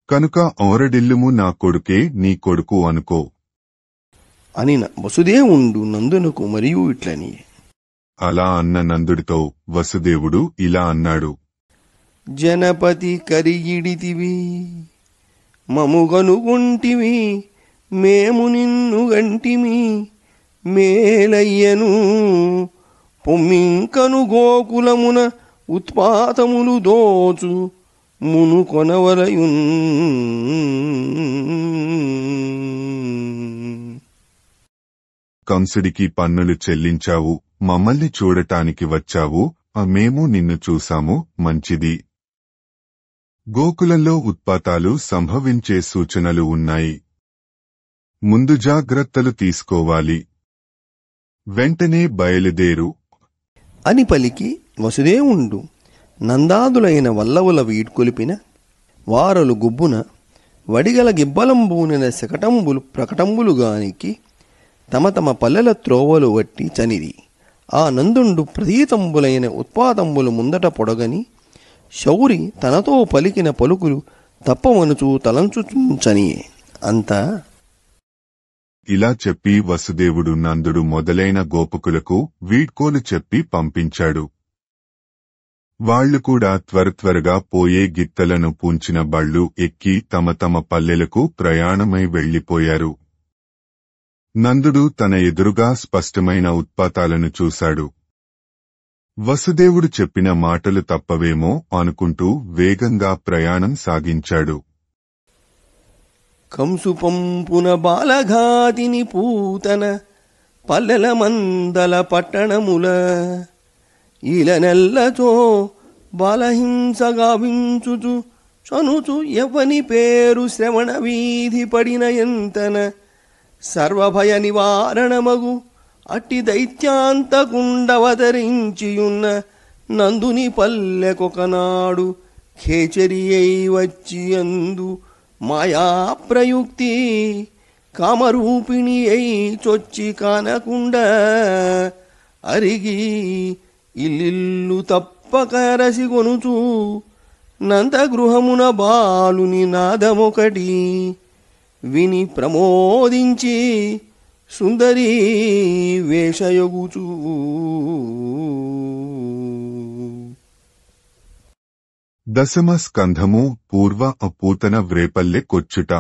కనుక ఓరడిల్లుము నా కొడుకే నీ కొడుకు అనుకో అని వసుదేవుండు నందునకు మరియు ఇట్లని. అలా అన్న నందుడితో వసుదేవుడు ఇలా అన్నాడు. జనపతి కరిగిడితివి మముగనుగుంటివి మేము నిన్ను గంటిమి మేలయ్యను పొమ్మింకను గోకులమున ఉత్పాతములు దోచు మును కొనవలయున్. కంసుడికి పన్నులు చెల్లించావు, మమ్మల్ని చూడటానికి వచ్చావు, మేము నిన్ను చూశాము, మంచిది. గోకులంలో ఉత్పాతాలు సంభవించే సూచనలు ఉన్నాయి. ముందు జాగ్రత్తలు తీసుకోవాలి. వెంటనే బయలుదేరు అని పలికి వసుదేవుండు నందాదులైన వల్లవుల వీడ్కొలిపిన వారలు గుబ్బున వడిగల గిబ్బలంబూనిన శకటంబులు ప్రకటంబులుగానికి తమ తమ పల్లెల త్రోవలు వట్టి చనిది. ఆ నందుండు ప్రతీతంబులైన ఉత్పాతంబులు ముందట పొడగని శౌరి తనతో పలికిన పలుకులు తప్పవనుచూ తలంచుచనియే. అంతా ఇలా చెప్పి వసుదేవుడు నందుడు మొదలైన గోపకులకు వీడ్కోలు చెప్పి పంపించాడు. వాళ్లు కూడా త్వరగా పోయే గిత్తలను పూంచిన బళ్ళు ఎక్కి తమ తమ పల్లెలకు ప్రయాణమై వెళ్లిపోయారు. నందుడు తన ఎదురుగా స్పష్టమైన ఉత్పాతాలను చూశాడు. వసుదేవుడు చెప్పిన మాటలు తప్పవేమో అనుకుంటూ వేగంగా ప్రయాణం సాగించాడు. కంసు పంపున బాలఘాతిని పూతన పల్లెల మందల పట్టణముల ఈలనెల్లతో బాలహింసగావించుచు చనుచు ఎవని పేరు శ్రవణ వీధి పడిన ఎంతన సర్వభయ నివారణమగు అట్టి దైత్యాంతకుండవతరించియున్న నందుని పల్లెకొకనాడు ఖేచరియై వచ్చి అందు మాయాప్రయుక్తి కామరూపిణి అయి చొచ్చి కానకుండ అరిగి ఇల్లిల్లు తప్పక రసిగొనుచు నందగృహమున బాలుని నాదమొకటి విని ప్రమోదించి సుందరీ వేషయొగుచూ దశమ స్కంధము పూర్వ పూతన వ్రేపల్లె కొచ్చుట.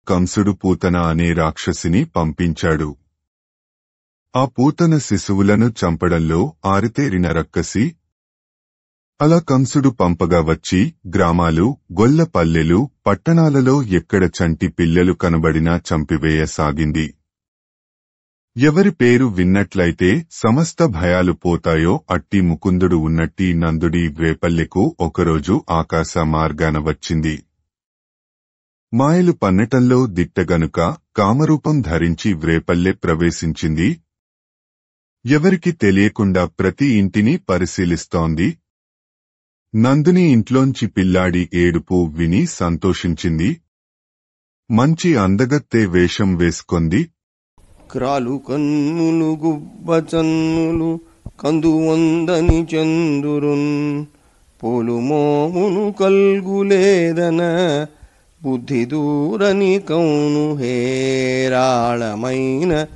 కంసుడు పూతన అనే రాక్షసిని పంపించాడు. ఆ పూతన శిశువులను చంపడంలో ఆరితేరిన రక్కసి. అలా కంసుడు పంపగా వచ్చి గ్రామాలు, గొల్ల పల్లెలు, పట్టణాలలో ఎక్కడ చంటి పిల్లలు కనబడినా చంపివేయసాగింది. ఎవరి పేరు విన్నట్లయితే సమస్త భయాలు పోతాయో అట్టి ముకుందుడు ఉన్నట్టి నందుడి వ్రేపల్లెకు ఒకరోజు ఆకాశ మార్గాన వచ్చింది. మాయలు పన్నటంలో దిట్టగనుక కామరూపం ధరించి వ్రేపల్లె ప్రవేశించింది. ఎవరికి తెలియకుండా ప్రతి ఇంటిని పరిశీలిస్తోంది. నందుని ఇంట్లోంచి పిల్లాడి ఏడుపు విని సంతోషించింది. మంచి అందగత్తె వేషం వేసుకొంది. క్రాలు కన్నులు గుబ్బచన్నులు కందువందని చందురున్ పోలు మోమును కల్గులేదన బుద్ధి దూరని కౌను హేరాళమైన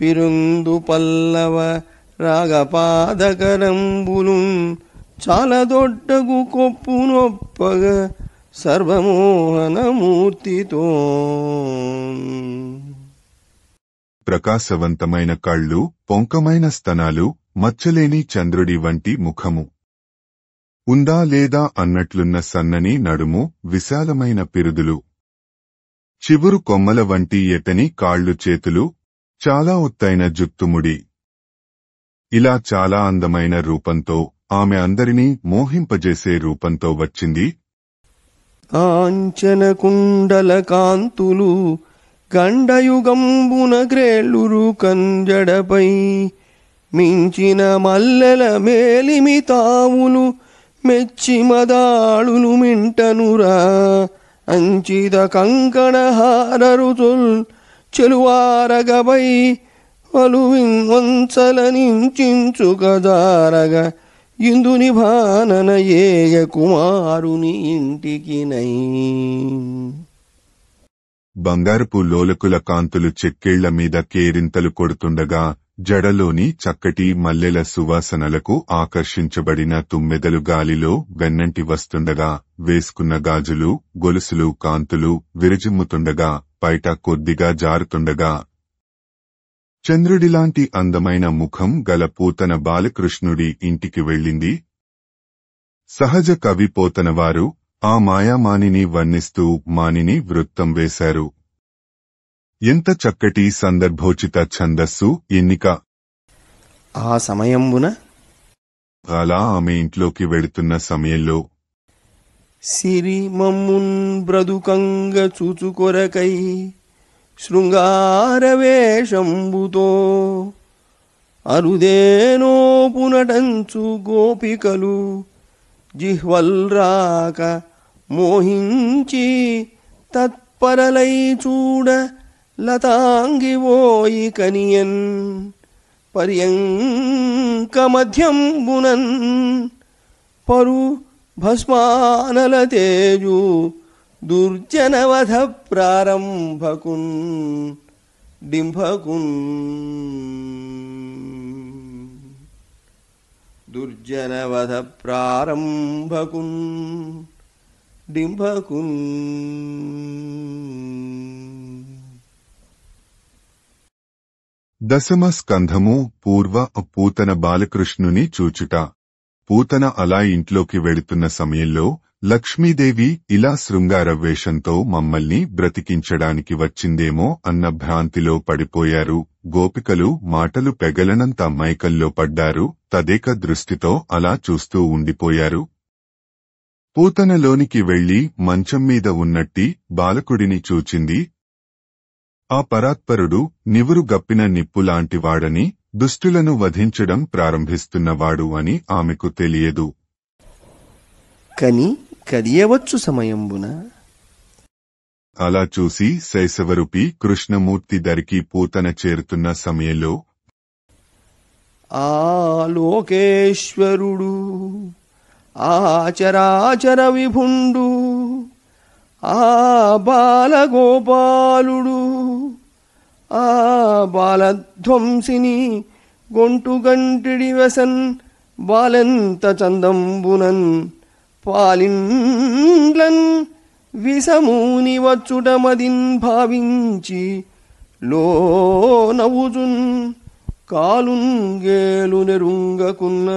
పిరుందు పల్లవ రాగపాదకరంబులు చాలా దొడ్డగు కొప్పు నొప్పగ సర్వమోహనమూర్తితో ప్రకాశవంతమైన కళ్ళు, పొంకమైన స్తనాలు, మచ్చలేని చంద్రుడి వంటి ముఖము. ఉందా లేదా అన్నట్లున్న సన్నని నడుము, విశాలమైన పిరుదులు, చివురు కొమ్మల వంటి ఎతని కాళ్ళు చేతులు, చాలా ఒత్తైన జుత్తుముడి. ఇలా చాలా అందమైన రూపంతో ఆమె అందరినీ మోహింపజేసే రూపంతో వచ్చింది. కాంచన కుండల కాంతులు గండయుగంబున గ్రేళ్ళురు కంజడపై మించిన మల్లెల మేలిమి తావులు మెచ్చి మదాళులు మింటనురా అంచిత కంకణహారరుతుల్ చెలువారగబై వలువిన్ వంచలనించుకదారగ ఇందుని భానన ఏయ కుమారుని ఇంటికి నై. బంగారపు లోలకుల కాంతులు చెక్కేళ్ల మీద కేరింతలు కొడుతుండగా జడలోని చక్కటి మల్లెల సువాసనలకు ఆకర్షించబడిన తుమ్మెదలు గాలిలో వెన్నంటి వస్తుండగా వేసుకున్న గాజులు, గొలుసులు కాంతులు విరజిమ్ముతుండగా పైట కొద్దిగా జారుతుండగా చంద్రుడిలాంటి అందమైన ముఖం గల పూతన బాలకృష్ణుడి ఇంటికి వెళ్ళింది. సహజ కవి పోతనవారు ఆ మాయామానిని వర్ణిస్తూ మానిని వృత్తం వేశారు. ఎంత చక్కటి సందర్భోచిత ఛందస్సు ఎన్నిక! ఆ సమయంబున అలా ఆమె ఇంట్లోకి వెడుతున్న సమయంలో సిరి మమ్మున్ బ్రదుకంగ చూచుకొరకై శృంగారవేషంబుతో అరుదేనోపునటంచు గోపికలు జిహ్వల్రాక మోహించి తత్పరలై చూడ లతాంగివోయి కనియన్ పర్యంక మధ్యంబునన్ పరు భస్మానల తేజు దుర్జనవధ ప్రారంభకున్ డింభకున్ దుర్జనవధ ప్రారంభకున్ డింభకున్. దశమ స్కంధము పూర్వ పూతన బాలకృష్ణుని చూచుట. పూతన అలా ఇంట్లోకి వెళుతున్న సమయంలో లక్ష్మీదేవి ఇలా శృంగార వేషంతో మమ్మల్ని బ్రతికించడానికి వచ్చిందేమో అన్న భ్రాంతిలో పడిపోయారు. గోపికలు మాటలు పెగలనంత మైకల్లో పడ్డారు. తదేక దృష్టితో అలా చూస్తూ ఉండిపోయారు. పూతనలోనికి వెళ్లి మంచం మీద ఉన్నట్టి బాలకుడిని చూచింది. ఆ పరాత్పరుడు నివురు గప్పిన నిప్పులాంటివాడని, దుష్టులను వధించడం ప్రారంభిస్తున్నవాడు అని ఆమెకు తెలియదు. కని కదియవచ్చు సమయంబున అలా చూసి శైశవరూపి కృష్ణమూర్తి దరికి పూతన చేరుతున్న సమయంలో ఆ లోకేశ్వరుడు, ఆ చరాచర విభుండు, ఆ బాలగోపాలుడు, ఆ బాలధ్వంసిని గొంటుగంటిడి వెసన్ బాలెంత చందంబునన్ పాలిండ్లన్ విషమూని వచ్చుటమదిన్ భావించి లో నవ్వుచున్ కాలుంగేలు నెరుంగకున్న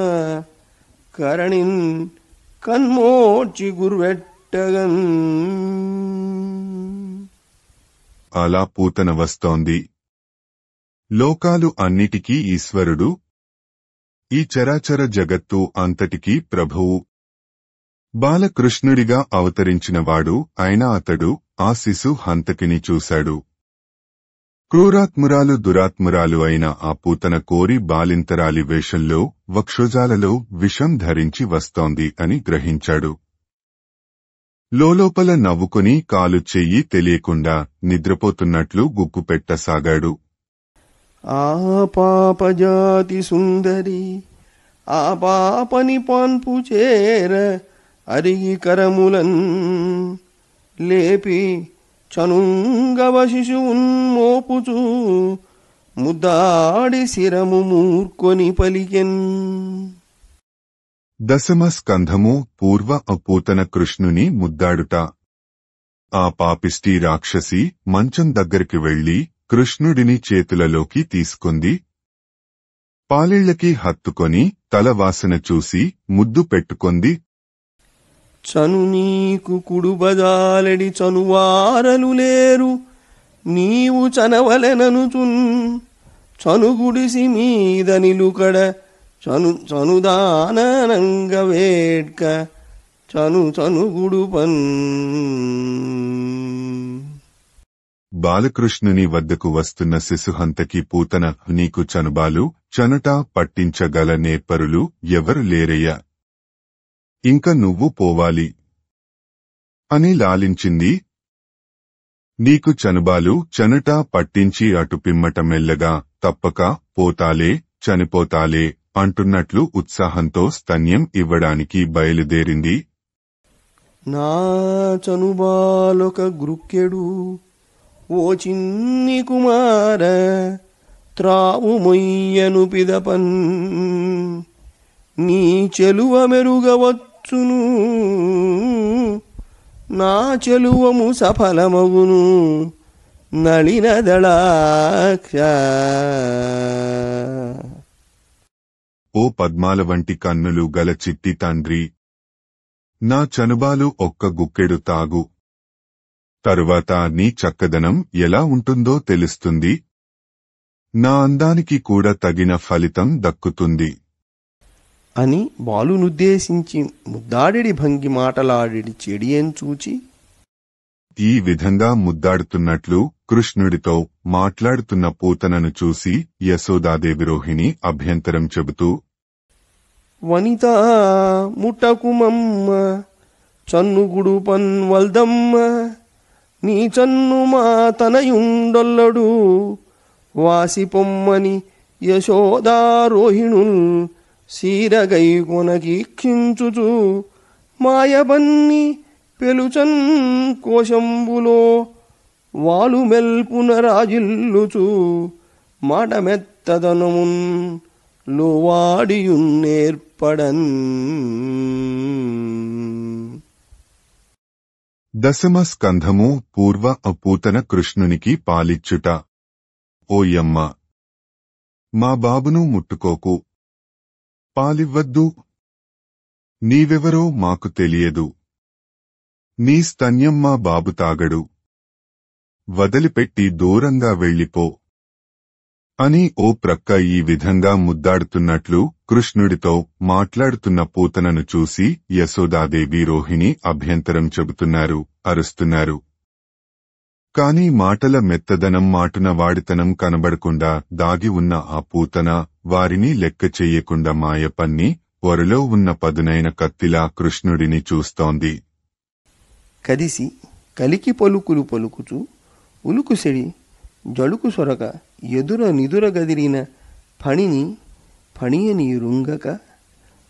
కరణిన్ కన్మోర్చి గుర్వెట్టగన్. అలా పూతన వస్తోంది. లోకాలు అన్నిటికీ ఈశ్వరుడు, ఈ చరాచర జగత్తు అంతటికీ ప్రభువు. బాలకృష్ణుడిగా అవతరించినవాడు అయిన అతడు ఆ శిశు హంతకిని చూశాడు. క్రూరాత్మురాలు దురాత్మురాలు అయిన ఆ పూతన కోరి బాలింతరాలి వేషంలో వక్షోజాలలో విషం ధరించి వస్తోంది అని గ్రహించాడు. లోలోపల నవ్వుకుని కాలు చెయ్యి తెలియకుండా నిద్రపోతున్నట్లు గుక్కుపెట్టసాగాడు. ఆ పాపజాతి సుందరి ఆ పాపని పాన్పు చేర అరిగి కరములన్ లేపి చనుంగవ శిశువున్ మోపుచూ ముద్దాడి శిరము మూర్కొని పలికెన్. దశమ స్కంధము పూర్వ పూతన కృష్ణుని ముద్దాడుట. ఆ పాపిష్టి రాక్షసి మంచం దగ్గరికి వెళ్లి కృష్ణుడిని చేతులలోకి తీసుకుంది. పాలిళ్లకి హత్తుకొని తల వాసన చూసి ముద్దు పెట్టుకొంది. చను నీకు కుడుబదాలడి చనువారలు లేరు, నీవు చనవలెననుచున్ చనుగుడిసి మీద నిలుకడ చనుదానంగ వేడ్క చనుగుడు పన్. బాలకృష్ణుని వద్దకు వస్తున్న శిశుహంతకి పూతన నీకు చనుబాలు చనుట పట్టించగల నేర్పరులు ఎవరు లేరయ్యా, ఇంక నువ్వు పోవాలి అని లాలించింది. నీకు చనుబాలు చనుట పట్టించి అటు పిమ్మట మెల్లగా తప్పక పోతాలే చనిపోతాలే అంటున్నట్లు ఉత్సాహంతో స్తన్యం ఇవ్వడానికి బయలుదేరింది. నా చనుబాలొక గ్రుక్కెడు ఓ చిన్ని కుమార త్రావు మొయ్యను పిదపన్ నీ చెలువ మెరుగవచ్చును నా చెలువము సఫలమగును నళినదళాక్ష. ఓ పద్మాల వంటి కన్నులు గల చిట్టి తండ్రి, నా చనుబాలు ఒక్క గుక్కెడు తాగు, తరువాత నీ చక్కదనం ఎలా ఉంటుందో తెలుస్తుంది, నా అందానికి కూడా తగిన ఫలితం దక్కుతుంది అని బాలునుద్దేశించి ముద్దాడిడి భంగి మాటలాడిడి చెడియం చూచి ఈ విధంగా ముద్దాడుతున్నట్లు కృష్ణుడితో మాట్లాడుతున్న పూతనను చూసి యశోదాదేవి రోహిణి అభ్యంతరం చెబుతూ, వనిత ముట్టకుమమ్మ చన్నుగుడు పన్వల్దమ్మ నీ చన్ను మా తనయుండొల్లడు వాసి పొమ్మని యశోదారోహిణుల్ సీరగై కొనకీక్షించుచు మాయబన్ని పెలుచన్ కోశంబులో వాలు మెల్పున రాజిల్లుచు మాటమెత్తదనమున్ లోవాడియున్నేర్పడన్. దశమ స్కంధము పూర్వ పూతన కృష్ణునికి పాలిచ్చుట. ఓయమ్మ, మా బాబును ముట్టుకోకు, పాలివ్వద్దు, నీవెవరో మాకు తెలియదు. నీ స్తన్యం మా బాబు తాగడు. వదిలిపెట్టి దూరంగా వెళ్ళిపో అని ఓ ప్రక్క ఈ విధంగా ముద్దాడుతున్నట్లు కృష్ణుడితో మాట్లాడుతున్న పూతనను చూసి యశోదాదేవి రోహిణి అభ్యంతరం చెబుతున్నారు, అరుస్తున్నారు. కాని మాటల మెత్తదనం, మాటున వాడితనం కనబడకుండా దాగి ఉన్న ఆ పూతన వారిని లెక్క చెయ్యకుండా మాయపన్ని ఒరలో ఉన్న పదునైన కత్తిలా కృష్ణుడిని చూస్తోంది. కదిసి కలికి పలుకులు పలుకుచు ఉలుకుసెడి జడుకు సొరక ఎదుర నిదుర గదిరిన ఫణిని ఫణియని రుంగక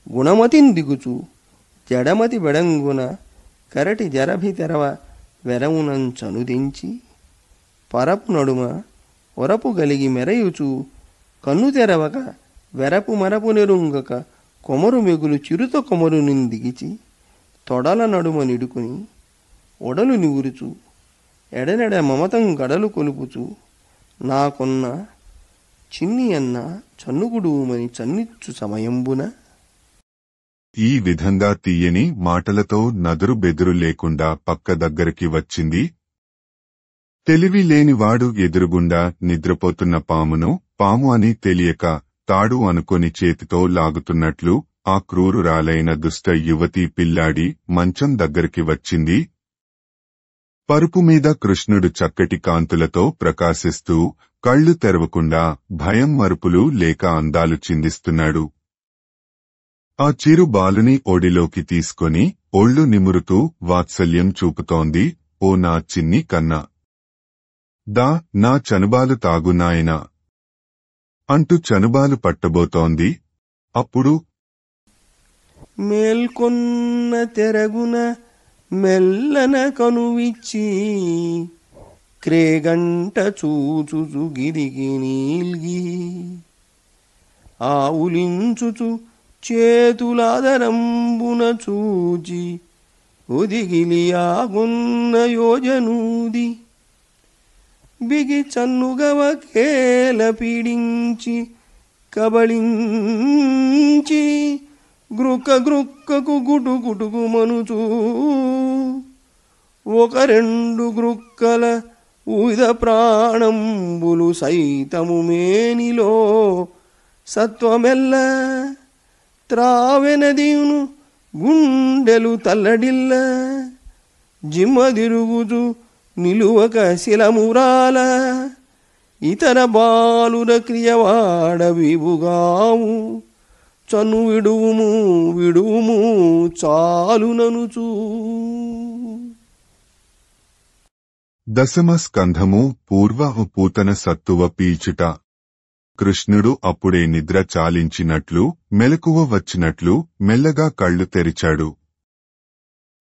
గుణమతిన్ దిగుచు జడమతి బెడంగున కరటి జరభి తెరవ వెరమునంచనుదించి పరపు నడుమ ఒరపు గలిగి మెరయుచు కన్ను తెరవక వెరపు మరపు నెరుంగక కొమరు మెగులు చిరుత కొమరు నిందిగిచి తొడల నడుమ నిడుకుని ఒడలు నివురుచు ఎడనెడ మమతం గడలు కొలుపుచు నాకొన్న చిన్ని అన్న చన్నుగుడుమని చన్నిచ్చు సమయంబున ఈ విధంగా తీయని మాటలతో నదురు బెదురు లేకుండా పక్క దగ్గరికి వచ్చింది. తెలివి లేనివాడు ఎదురుగుండా నిద్రపోతున్న పామును పాము అని తెలియక తాడు అనుకొని చేతితో లాగుతున్నట్లు ఆ క్రూరురాలైన దుష్ట యువతి పిల్లాడి మంచం దగ్గరికి వచ్చింది. పరుపు మీద కృష్ణుడు చక్కటి కాంతులతో ప్రకాశిస్తూ కళ్ళు తెరవకుండా భయం మరుపులు లేక అందాలు చిందిస్తున్నాడు. ఆ చిరు బాలుని ఒడిలోకి తీసుకొని ఒళ్ళు నిమురుతూ వాత్సల్యం చూపుతోంది. ఓ నా చిన్ని కన్నా, దా నా చనుబాలు తాగు నాయనా అంటూ చనుబాలు పట్టబోతోంది. అప్పుడు మేల్కొన్న తెరగున మెల్లన కనువిచ్చి క్రేగంట చూచుచు గిరికి నీల్గి ఆవులించుచు చేతులాదరంబున చూచి ఒదిగిలి ఆగున్న యోజనూది బిగి చన్నుగవ కేల పీడించి కబళించి గ్రుక్క గ్రుక్కకు గుటుగుటుకు మనుచూ ఒక రెండు గ్రుక్కల ఉద ప్రాణంబులు సైతము మేనిలో సత్వమెల్ల త్రావెనదియును గుండెలు తల్లడిల్ల జిమ్మదిరుగుచు నిలువక శిలమురాల ఇతర బాలుర క్రియవాడవివుగావు చను విడువుము విడువుము చాలుననుచూ. దశమ స్కంధము పూర్వ పూతన సత్తువ పీల్చుట. కృష్ణుడు అప్పుడే నిద్ర చాలించినట్లు మెలకువ వచ్చినట్లు మెల్లగా కళ్ళు తెరిచాడు.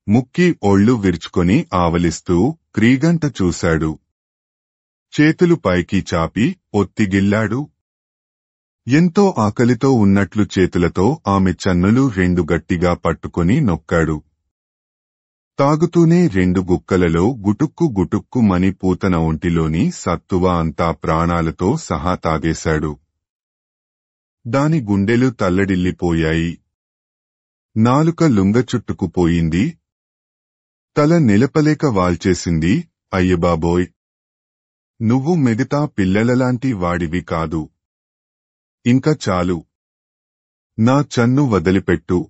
ముక్కి ఒళ్ళు విరుచుకొని ఆవలిస్తూ క్రీగంట చూశాడు. చేతులు పైకి చాపి ఒత్తిగిల్లాడు. ఎంతో ఆకలితో ఉన్నట్లు చేతులతో ఆమె చన్నులు రెండు గట్టిగా పట్టుకొని నొక్కాడు. తాగుతూనే రెండు గుక్కలలో గుటుక్కు గుటుక్కు మని పూతన ఒంటిలోని సత్తువ అంతా ప్రాణాలతో సహా తాగేశాడు. దాని గుండెలు తల్లడిల్లిపోయాయి. నాలుక లుంగ చుట్టుకుపోయింది. తల నిలపలేక వాల్చేసింది. అయ్యబాబోయ్, నువ్వు మిగతా పిల్లలలాంటి వాడివి కాదు. ఇంక చాలు, నా చన్ను వదిలిపెట్టు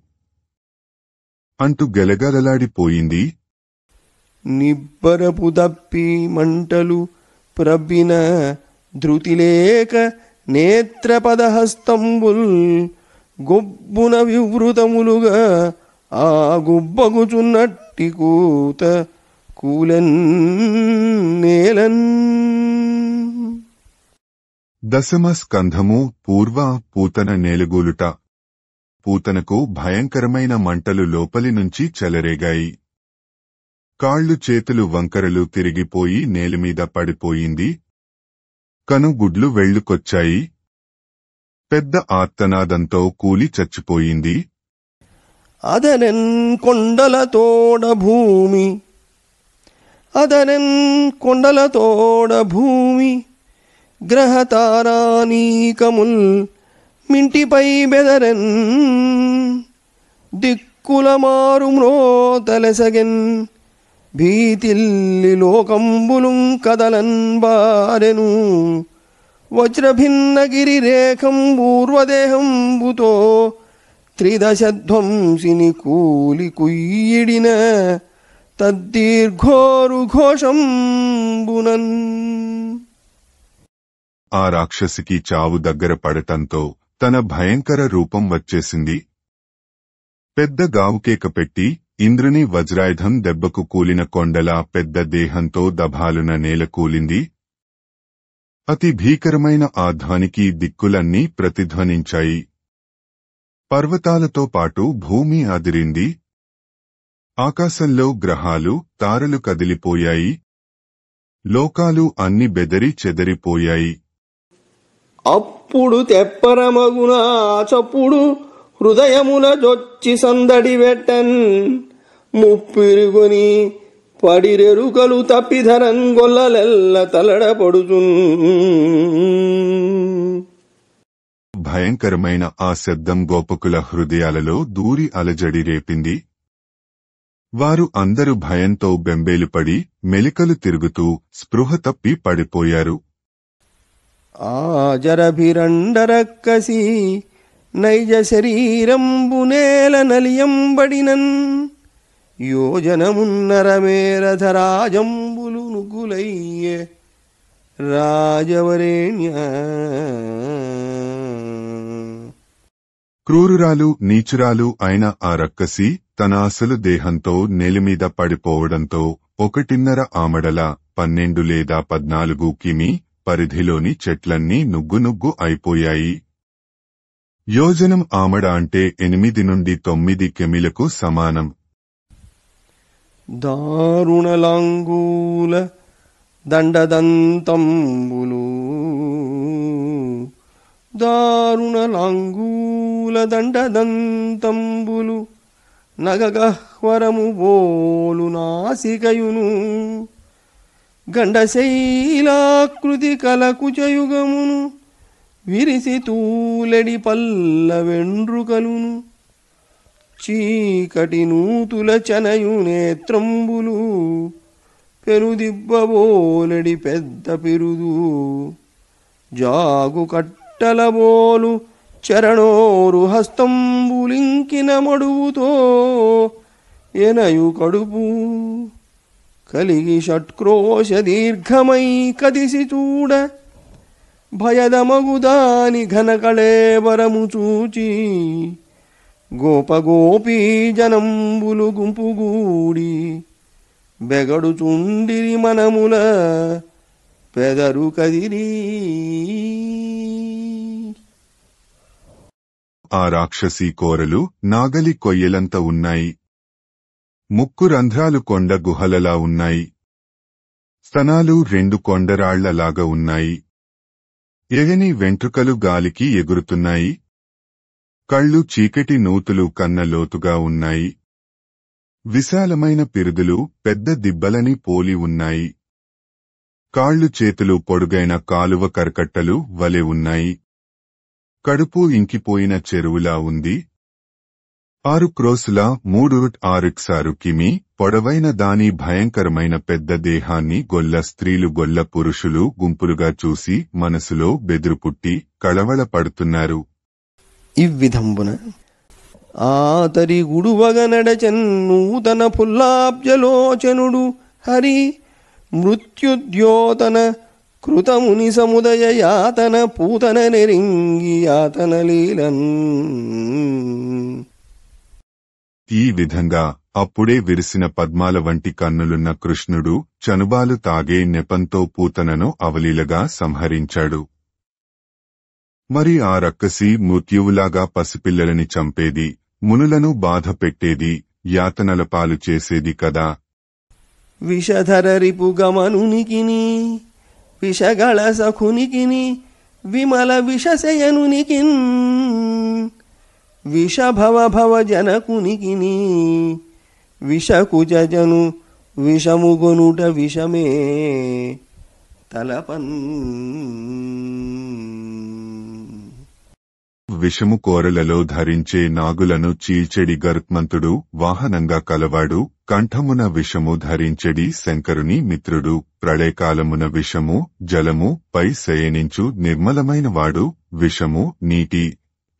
అంటూ గెలగలలాడిపోయింది. నిబ్బరపు దప్పి మంటలు ప్రబ్బిన ధృతిలేక నేత్రపదహస్తంబుల్ గొబ్బున వివృతములుగా ఆ గుబ్బగుచున్నట్టి కూత కూలన్ నేలన్. దశమ స్కంధము పూర్వ పూతన నేలగూలుట. పూతనకు భయంకరమైన మంటలు లోపలి నుంచి చెలరేగాయి. కాళ్ళు చేతులు వంకరలు తిరిగిపోయి నేలమీద పడిపోయింది. కనుగుడ్లు వెళ్లుకొచ్చాయి. పెద్ద ఆర్తనాదంతో కూలి చచ్చిపోయింది. అదనెన్ కొండలతోడ భూమి, అదనెన్ కొండలతోడ భూమి గ్రహతారానీకముల్ మింటిపై బెదరెన్ దిక్కుల దిక్కులమారు మ్రోతలెసగెన్ భీతిల్లి లోకంబులుం కదలన్ బారెను వజ్రభిన్నగిరి రేఖం పూర్వదేహంబుతో త్రిదశధ్వంసిని కూలి కుయ్యిడిన తద్దీర్ఘోరు ఘోషంబునన్. ఆ రాక్షసికి చావు దగ్గర పడటంతో తన భయంకర రూపం వచ్చేసింది. పెద్ద గావుకేక పెట్టి ఇంద్రుని వజ్రాయుధం దెబ్బకు కూలిన కొండలా పెద్ద దేహంతో దభాలున నేల కూలింది. అతి భీకరమైన ఆ ధ్వనికి దిక్కులన్నీ ప్రతిధ్వనించాయి. పర్వతాలతో పాటు భూమి అదిరింది. ఆకాశంలో గ్రహాలు తారలు కదిలిపోయాయి. లోకాలు అన్ని బెదరి చెదరిపోయాయి. అప్పుడు తెప్పరమగున చప్పుడు హృదయముల జొచ్చి సందడి వెట్టన్ ముప్పిరుగుని పడిరెరుకలు తప్పిధరన్ గొల్లలెల్ల తలడపడుచున్. భయంకరమైన ఆ శబ్దం గోపకుల హృదయాలలో దూరి అలజడి రేపింది. వారు అందరూ భయంతో బెంబేలుపడి మెలికలు తిరుగుతూ స్పృహ తప్పి పడిపోయారు. ఆజరభిరండరక్కసి నైజ శరీరంబు నేల నలియంబడినన్ యోజనమున్నరమేరధరాజంబులు నుగులయ్యే రాజవరేణ్య. క్రూరురాలు నీచురాలు అయిన ఆ రక్కసి తన అసలు దేహంతో నేలిమీద పడిపోవడంతో 1.5 ఆమడల 12 లేదా 14 కిమి పరిధిలోని చెట్లన్నీ నుగ్గు అయిపోయాయి. యోజనం ఆమడ అంటే 8 నుండి 9 కిమిలకు సమానం. దారుణలాంగూల దండదంతంబులు దారుణలాంగూల దండదంతంబులు నగగహ్వరము బోలు నాసికయును గండశైలాకృతి కలకుచయుగమును విరిసి తూలెడి పల్ల వెండ్రుకలును చీకటి నూతుల చనయు నేత్రంబులు పెనుదిబ్బబోలెడి పెద్ద పిరుదు జాగు కట్టలబోలు చరణోరు హస్తంబులింకిన మడువుతో ఎనయు కడుపు కలిగి షట్క్రోశ దీర్ఘమై కదిసి చూడ భయదమగుదాని ఘనకళేవరము చూచి గోపగోపీ జనంబులు గుంపుగూడి బెగడుచుండిరి మనముల పెదరు కదిరి. ఆ రాక్షసి కోరలు నాగలి కొయ్యలంత ఉన్నాయి. ముక్కు రంధ్రాలు కొండ గుహలలా ఉన్నాయి. స్తనాలు 2 కొండరాళ్లలాగా ఉన్నాయి. ఎగని వెంట్రుకలు గాలికి ఎగురుతున్నాయి. కళ్ళు చీకటి నూతులు కన్న లోతుగా ఉన్నాయి. విశాలమైన పిరుదులు పెద్ద దిబ్బలని పోలి ఉన్నాయి. కాళ్ళు చేతులు పొడుగైన కాలువ కరకట్టలు వలె ఉన్నాయి. కడుపు ఇంకిపోయిన చెరువులా ఉంది. 6 క్రోసుల 3.6 కిమి పొడవైన దాని భయంకరమైన పెద్ద దేహాన్ని గొల్ల స్త్రీలు గొల్ల పురుషులు గుంపులుగా చూసి మనసులో బెదురు పుట్టి కళవళ పడుతున్నారు. ఇవ్విధంబున ఆతరి గుడువగ నడచెన్ నూతన పుల్లాబ్జలోచనుడు హరి మృత్యుద్యోతన కృతముని సముదయ యాతన పూతన నెరింగి యాతన లీలన్. ఈ విధంగా అప్పుడే విరిసిన పద్మాల వంటి కన్నులున్న కృష్ణుడు చనుబాలు తాగే నెపంతో పూతనను అవలీలగా సంహరించాడు. మరి ఆ రక్కసి మృత్యువులాగా పసిపిల్లలని చంపేది, మునులను బాధ పెట్టేది, యాతనల పాలు చేసేది కదా. విషధర రిపు గమనునికిని విషగళ సఖునికిని విమల విషశయనునికిన్ విషభవ భవ జనకునికిని విషకుజను విషముగొనుట విషమే తలపన్. విషము కోరలలో ధరించే నాగులను చీల్చెడి గరుత్మంతుడు వాహనంగా కలవాడు, కంఠమున విషము ధరించెడి శంకరుని మిత్రుడు, ప్రళయకాలమున విషము జలము పై శయనించు నిర్మలమైనవాడు, విషము నీటి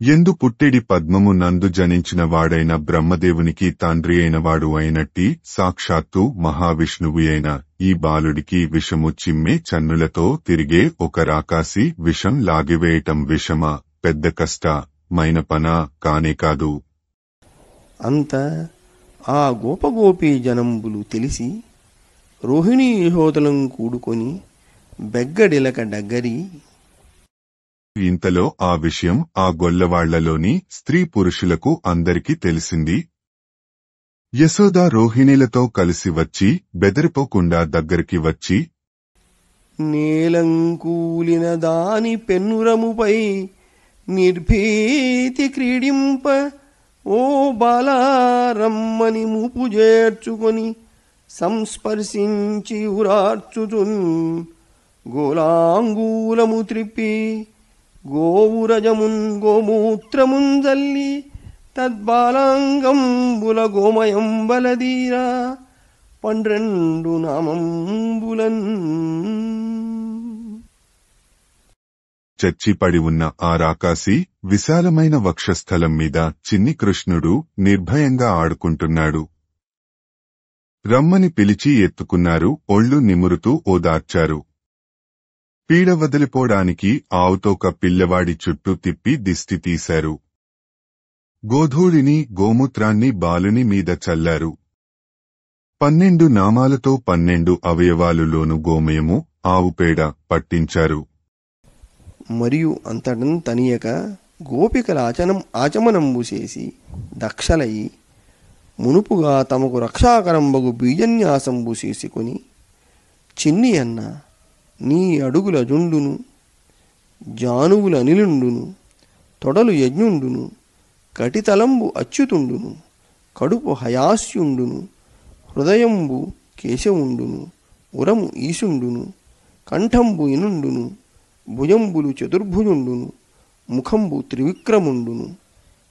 ఎందు పుట్టెడి పద్మము నందు జనించిన వాడైన బ్రహ్మదేవునికి తండ్రి అయినవాడు అయినట్టి సాక్షాత్తు మహావిష్ణువు అయిన ఈ బాలుడికి విషము చిమ్మే చన్నులతో తిరిగే ఒక రాకాసి విషం లాగివేయటం విషమా పెద్ద కష్టమైన పనా కానే కాదు. అంత ఆ గోపగోపీ జనంబులు తెలిసి రోహిణీ యశోదలం కూడుకొని బెగ్గడిలక డగ్గరి. ఇంతలో ఆ విషయం ఆ గొల్లవాళ్లలోని స్త్రీ పురుషులకు అందరికీ తెలిసింది. యశోద రోహిణీలతో కలిసి వచ్చి బెదరిపోకుండా దగ్గరికి వచ్చి, నేలంకూలిన దాని పెన్నురముపై నిర్భీతి క్రీడింప ఓ బాలారమ్మని మూపు చేర్చుకొని సంస్పర్శించి ఉరార్చుచున్ గోలాంగూలము త్రిప్పి గోవురజమున్ గోమూత్రమున్ జల్లి తద్బాలాంగంబుల గోమయం బలదీరా 12 నామంబులన్. చచ్చిపడి ఉన్న ఆ రాకాసి విశాలమైన వక్షస్థలం మీద చిన్ని కృష్ణుడు నిర్భయంగా ఆడుకుంటున్నాడు. రమ్మని పిలిచి ఎత్తుకున్నారు, ఒళ్ళు నిమురుతూ ఓదార్చారు. పీడ వదిలిపోవడానికి ఆవుతోక పిల్లవాడి చుట్టూ తిప్పి దిష్టి తీశారు. గోధూళిని గోమూత్రాన్ని బాలుని మీద చల్లారు. 12 నామాలతో 12 అవయవాలులోను గోమయము ఆవుపేడ పట్టించారు. మరియు అంతటం తనియక గోపికల ఆచమనంబు చేసి దక్షలయి మునుపుగా తమకు రక్షాకరంబగు బీజన్యాసంబు చేసుకొని, చిన్ని అన్న నీ అడుగుల జుండును, జానువుల నిలుండును, తొడలు యజ్ఞుండును, కటితలంబు అచ్యుతుండును, కడుపు హయాస్యుండును, హృదయంబు కేశవుండును, ఉరము ఈశుండును, కంఠంబు ఇనుండును, భుజంబులు చతుర్భుజుండును, ముఖంబు త్రివిక్రముండును,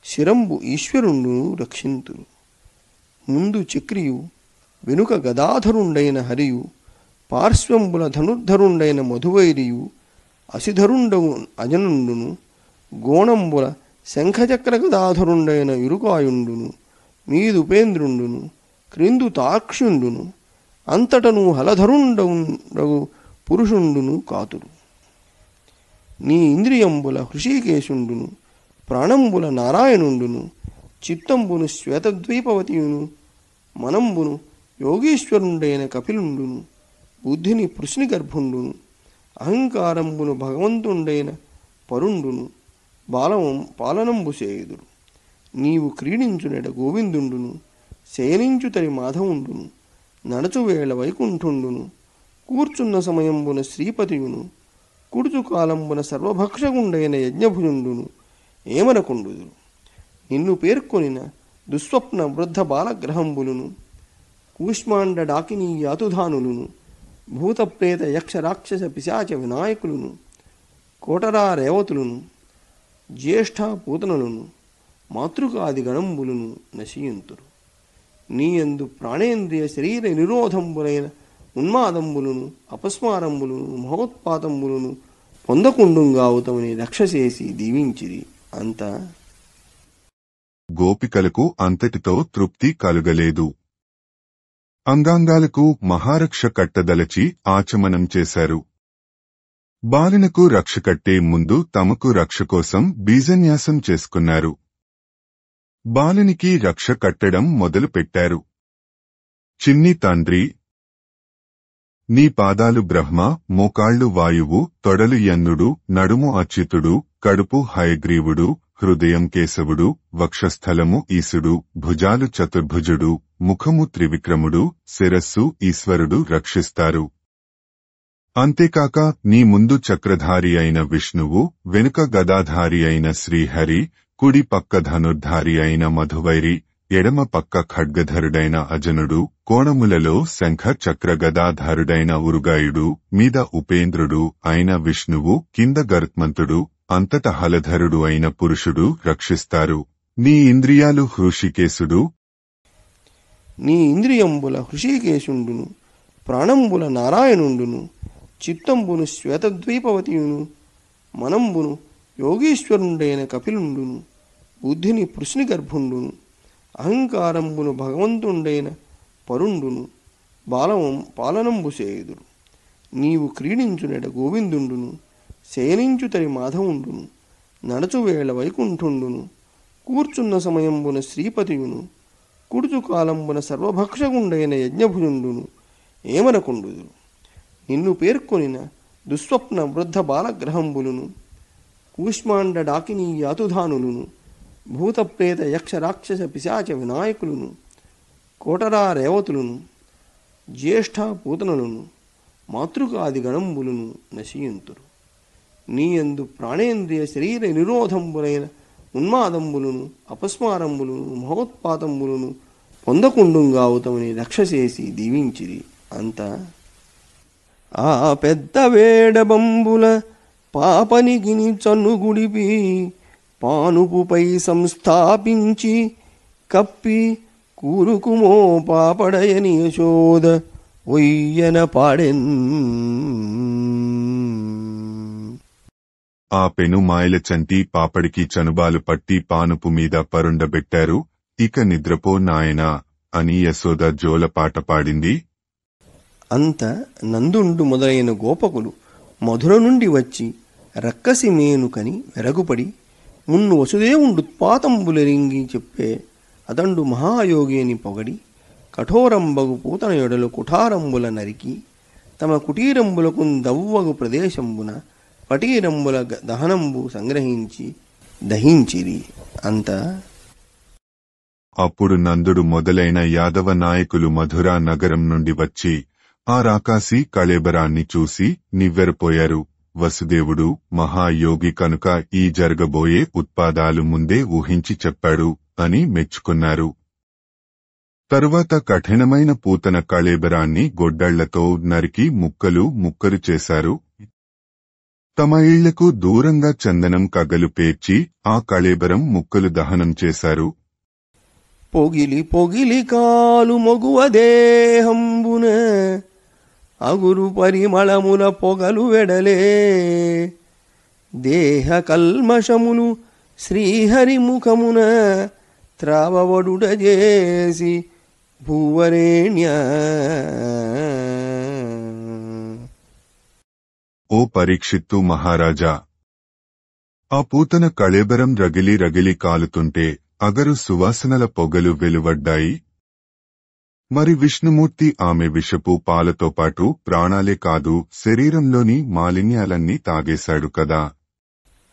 శిరంబు ఈశ్వరుండును రక్షింతురు. ముందు చక్రియు, వెనుక గదాధరుండైన హరియు, పార్శ్వంబుల ధనుర్ధరుండైన మధువైరియు, అసిధరుండవు అజనుండును, గోణంబుల శంఖచక్ర గదాధరుండైన ఇరుకాయుండును, మీదుపేంద్రుండును, క్రిందు తాక్షుండును, అంతటను హలధరుండవు పురుషుండును కాతురు. నీ ఇంద్రియంబుల హృషీకేశుండును, ప్రాణంబుల నారాయణుండును, చిత్తంబును శ్వేతద్వీపవతియును, మనంబును యోగీశ్వరుండైన కపిలుండును, బుద్ధిని పృశ్నిగర్భుండును, అహంకారంబును భగవంతుండైన పరుండును, పాలనంబు చేయుదురు. నీవు క్రీడించునెడ గోవిందుండును, శయనించుతరి మాధవుండును, నడచువేళ వైకుంఠుండును, కూర్చున్న సమయంబున శ్రీపతియును, కుడుచుకాలంబున సర్వభక్షకుండైన యజ్ఞభుజుండును ఏమనకుండుదురు. నిన్ను పేర్కొనిన దుస్వప్న వృద్ధ బాలగ్రహంబులును, కూష్మాండ డాకినీ యాతుధానులును, భూతప్రేత యక్ష రాక్షస పిశాచ వినాయకులను, కోటరా రేవతులను, జ్యేష్ఠ పూతనలను, మాతృకాది గణంబులను నశియంతురు. నీయందు ప్రాణేంద్రియ శరీర నిరోధంబులైన ఉన్మాదంబులను, అపస్మారంబులను, మహోత్పాతంబులను పొందకుండుగావుతమని రక్షసేసి దీవించిరి. అంత గోపికలకు అంతటితో తృప్తి కలుగలేదు. అంగాంగాలకు మహారక్ష కట్టదలచి ఆచమనం చేశారు. బాలునకు రక్ష కట్టే ముందు తమకు రక్ష కోసం బీజన్యాసం చేసుకున్నారు. బాలునికి రక్ష కట్టడం మొదలుపెట్టారు. చిన్ని తండ్రి, నీ పాదాలు బ్రహ్మ, మోకాళ్లు వాయువు, తొడలు యన్నుడు, నడుము అచ్యుతుడు, కడుపు హయగ్రీవుడు, హృదయం కేశవుడు, వక్షస్థలము ఈశుడు, భుజాలు చతుర్భుజుడు, ముఖము త్రివిక్రముడు, శిరస్సు ఈశ్వరుడు రక్షిస్తారు. అంతేకాక నీ ముందు చక్రధారి అయిన విష్ణువు, వెనుక గదాధారి అయిన శ్రీహరి, కుడి పక్క ధనుర్ధారి అయిన మధువైరి, ఎడమ పక్క ఖడ్గధరుడైన అజనుడు, కోణములలో శంఖ చక్ర గదాధారుడైన ఉరుగాయుడు, మీద ఉపేంద్రుడు అయిన విష్ణువు, కింద గరుత్మంతుడు, అంతట హలధరుడు అయిన పురుషుడు రక్షిస్తారు. నీ ఇంద్రియాలు హృషికేశుడు. నీ ఇంద్రియంబుల హృషికేశుండును, ప్రాణంబుల నారాయణుండును, చిత్తంబును శ్వేతద్వీపవతియును, మనంబును యోగీశ్వరుండైన కపిలుండును, బుద్ధిని పృశ్ని గర్భుండును, అహంకారంబును భగవంతుండైన పరుండును, పాలనంబు సేయుదురు. నీవు క్రీడించునెడ గోవిందుండును, శయనించుతరి మాధవుండును, నడచువేళ వైకుంఠుండును, కూర్చున్న సమయంబున శ్రీపతియును, కుడుచు కాలంబున సర్వభక్షగుండైన యజ్ఞభుజుండును ఏమనకుండుదురు. నిన్ను పేర్కొనిన దుస్వప్న వృద్ధ బాలగ్రహంబులును, కూష్మాండ డాకినీ యాతుధానులును, భూతప్రేత యక్ష రాక్షస పిశాచ వినాయకులును, కోటరా రేవతులను, జ్యేష్ఠ పూతనలను, మాతృకాది గణంబులను నశియంతురు. నీయందు ప్రాణేంద్రియ శరీర నిరోధంబులైన ఉన్మాదంబులను, అపస్మారంబులను, మహోత్పాతంబులను పొందకుండుగావుతమని రక్షసేసి దీవించిరి. అంత ఆ పెద్ద వేడబంబుల పాపనిగిని చన్నుగుడిపి పానుపుపై సంస్థాపించి కప్పి కూరుకుమో పాపడయని యశోద ఒయ్యన పాడెన్. ఆ పెను మాయల చంటి పాపడికి చనుబాలు పట్టి పానుపు మీద పరుండబెట్టారు. ఇక నిద్రపో నాయనా అని యశోద జోలపాట పాడింది. అంత నందుండు మొదలైన గోపకులు మధుర నుండి వచ్చి రక్కసి మేనుకని వెరగుపడి మున్ను వసుదేవుండుత్పాతంబులరింగి చెప్పే అతండు మహాయోగి అని పొగడి కఠోరంబగు పూతన యొడలు కుఠారంబుల నరికి తమ కుటీరంబులకు దవ్వగు ప్రదేశంబున పటీరంబుల దహనంబు సంగ్రహించి దహించిరి. అంత అప్పుడు నందుడు మొదలైన యాదవ నాయకులు మధురా నగరం నుండి వచ్చి ఆ రాకాసి కళేబరాన్ని చూసి నివ్వెరపోయారు. వసుదేవుడు మహాయోగి కనుక ఈ జరగబోయే ఉత్పాదాలు ముందే ఊహించి చెప్పాడు అని మెచ్చుకున్నారు. తరువాత కఠినమైన పూతన కళేబరాన్ని గొడ్డళ్లతో నరికి ముక్కలు చేశారు. తమ ఇళ్లకు దూరంగా చందనం కగ్గలు పేర్చి ఆ కళేబరం ముక్కలు దహనం చేశారు. పొగిలి పొగిలి కాలు మొగువ దేహంబున అగురు పరిమళముల పొగలు వెడలే దేహ కల్మషములు శ్రీహరి ముఖమున త్రావవడుడ చేసి భూవరేణ్య. ఓ పరీక్షిత్తు మహారాజా, ఆ పూతన కళేబరం రగిలి కాలుతుంటే అగరు సువాసనల పొగలు వెలువడ్డాయి. మరి విష్ణుమూర్తి ఆమె విషపు పాలతో పాటు ప్రాణాలే కాదు శరీరంలోని మాలిన్యాలన్నీ తాగేశాడు కదా.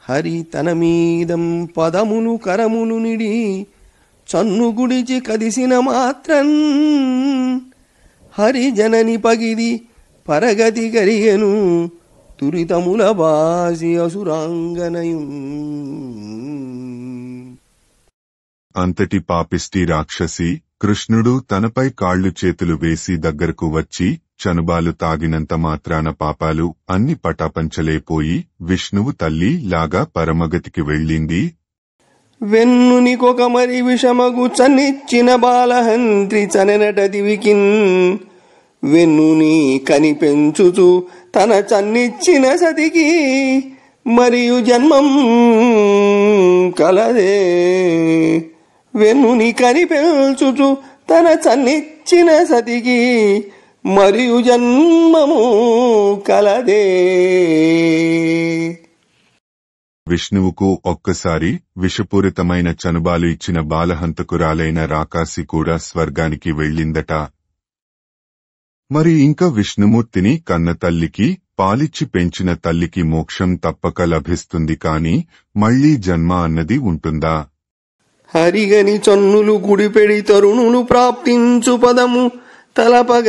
హరి తన మీదం పదములు కరములు నిడి చన్నుగుడిచి కదిసిన మాత్రన్ హరి జనని పగిది పరగతి కరిగెను తురితముల బాసి అసురాంగనయు. అంతటి పాపిష్టి రాక్షసి కృష్ణుడు తనపై కాళ్లు చేతులు వేసి దగ్గరకు వచ్చి చనుబాలు తాగినంత మాత్రాన పాపాలు అన్ని పటాపంచలేపోయి విష్ణువు తల్లి లాగా పరమగతికి వెళ్ళింది. వెన్నునికొక మరి విషమగు చనిచ్చిన బాలహంత్రి చననట దివికిన్ వెన్నుని కనిపెంచుచు తన చన్నిచ్చిన సతికి మరియు జన్మం కలదే. వెన్నుని కనిపెంచుచు తన చన్నిచ్చిన సతికి మరియు జన్మము కలదే. విష్ణువుకు ఒక్కసారి విషపూరితమైన చనుబాలు ఇచ్చిన బాలహంతకురాలైన రాకాసి కూడా స్వర్గానికి వెళ్ళిందట. మరి ఇంకా విష్ణుమూర్తిని కన్న తల్లికి పాలిచ్చి పెంచిన తల్లికి మోక్షం తప్పక లభిస్తుంది కాని మళ్లీ జన్మ అన్నది ఉంటుందా? హరిగని చన్నులు గుడిపెడి తరుణులు ప్రాప్తించు పదము తలపగ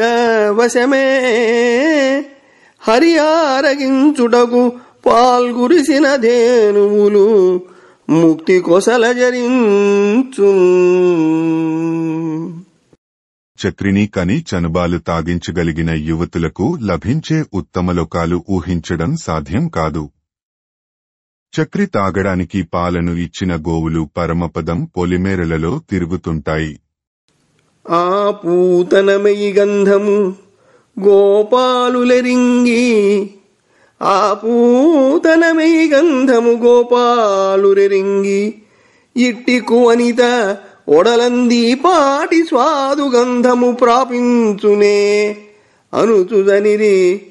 వశమే హరి ఆరగించుటకు పాల్గురిసిన ధేనువులు ముక్తి కొసల జరించు. చక్రిని కని చనుబాలు తాగించగలిగిన యువతులకు లభించే ఉత్తమలోకాలు ఊహించడం సాధ్యం కాదు. చక్రి తాగడానికి పాలను ఇచ్చిన గోవులు పరమపదం పొలిమేరలలో తిరుగుతుంటాయి. ఆ పూతనమయి గంధము గోపాలులెరింగి, ఆ పూతనమయి గంధము గోపాలురెరింగి, ఇట్టికు అనిత ఒడలంది పాటి స్వాదు గంధము ప్రాపించునే అనుచుదనిరి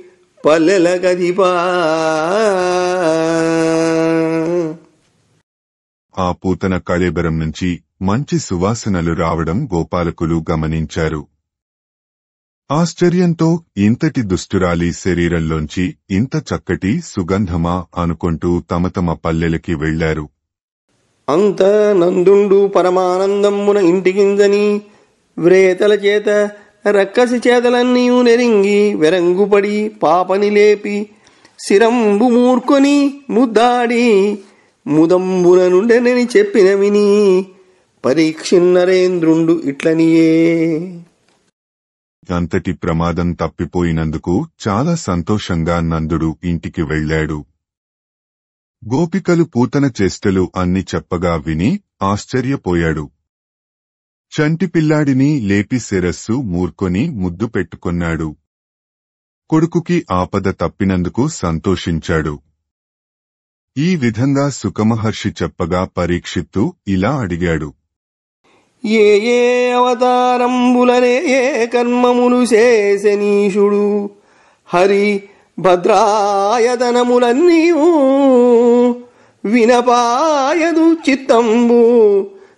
పల్లెల గదిపా. ఆ పూతన కళేబరం నుంచి మంచి సువాసనలు రావడం గోపాలకులు గమనించారు. ఆశ్చర్యంతో ఇంతటి దుష్టురాలి శరీరంలోంచి ఇంత చక్కటి సుగంధమా అనుకుంటూ తమ తమ పల్లెలకి వెళ్లారు. అంత నందుండు పరమానందమ్మున ఇంటికింజని వ్రేతల చేత రక్కసి చేతలన్నీయు నెరింగి వెరంగుపడి పాపని లేపి శిరంబు మూర్కొని ముద్దాడి ముదంబున నుండెనని చెప్పిన విని పరీక్షిన్నరేంద్రుండు ఇట్లనియే. అంతటి ప్రమాదం తప్పిపోయినందుకు చాలా సంతోషంగా నందుడు ఇంటికి వెళ్లాడు. గోపికలు పూతన చేష్టలు అన్ని చెప్పగా విని ఆశ్చర్యపోయాడు. చంటి పిల్లాడిని లేపి శిరస్సు మూర్కొని ముద్దు పెట్టుకొన్నాడు. కొడుకుకి ఆపద తప్పినందుకు సంతోషించాడు. ఈ విధంగా సుఖమహర్షి చెప్పగా పరీక్షిత్తు ఇలా అడిగాడు. ఏ ఏ అవతారంబులనే ఏ కర్మములు చేసెనీషుడు హరి భద్రాయతనములన్నీయు వినపాయదు చిత్తంబు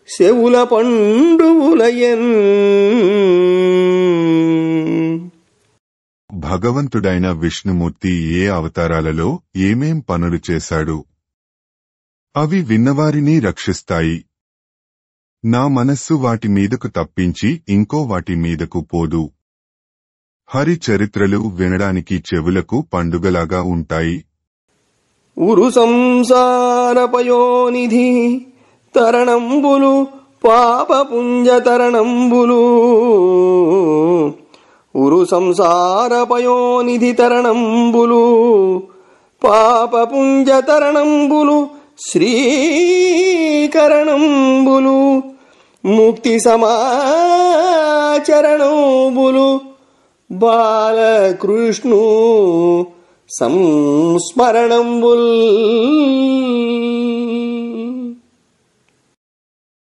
శవుల పండువులయన్. భగవంతుడైన విష్ణుమూర్తి ఏ అవతారాలలో ఏమేం పనులు చేశాడు, అవి విన్నవారిని రక్షిస్తాయి. నా మనస్సు వాటి మీదకు తప్పించి ఇంకో వాటి మీదకు పోదు. హరి చరిత్రలు వినడానికి చెవులకు పండుగలాగా ఉంటాయి. ఉరు సంసారపయోనిధి తరణంబులు పాపపుంజ తరణంబులు, ఉరు సంసారపయోనిధి తరణంబులు పాపపుంజ తరణంబులు శ్రీకరణంబులు ముక్తి సమాచరణంబులు బాలకృష్ణు సంస్మరణంబుల్.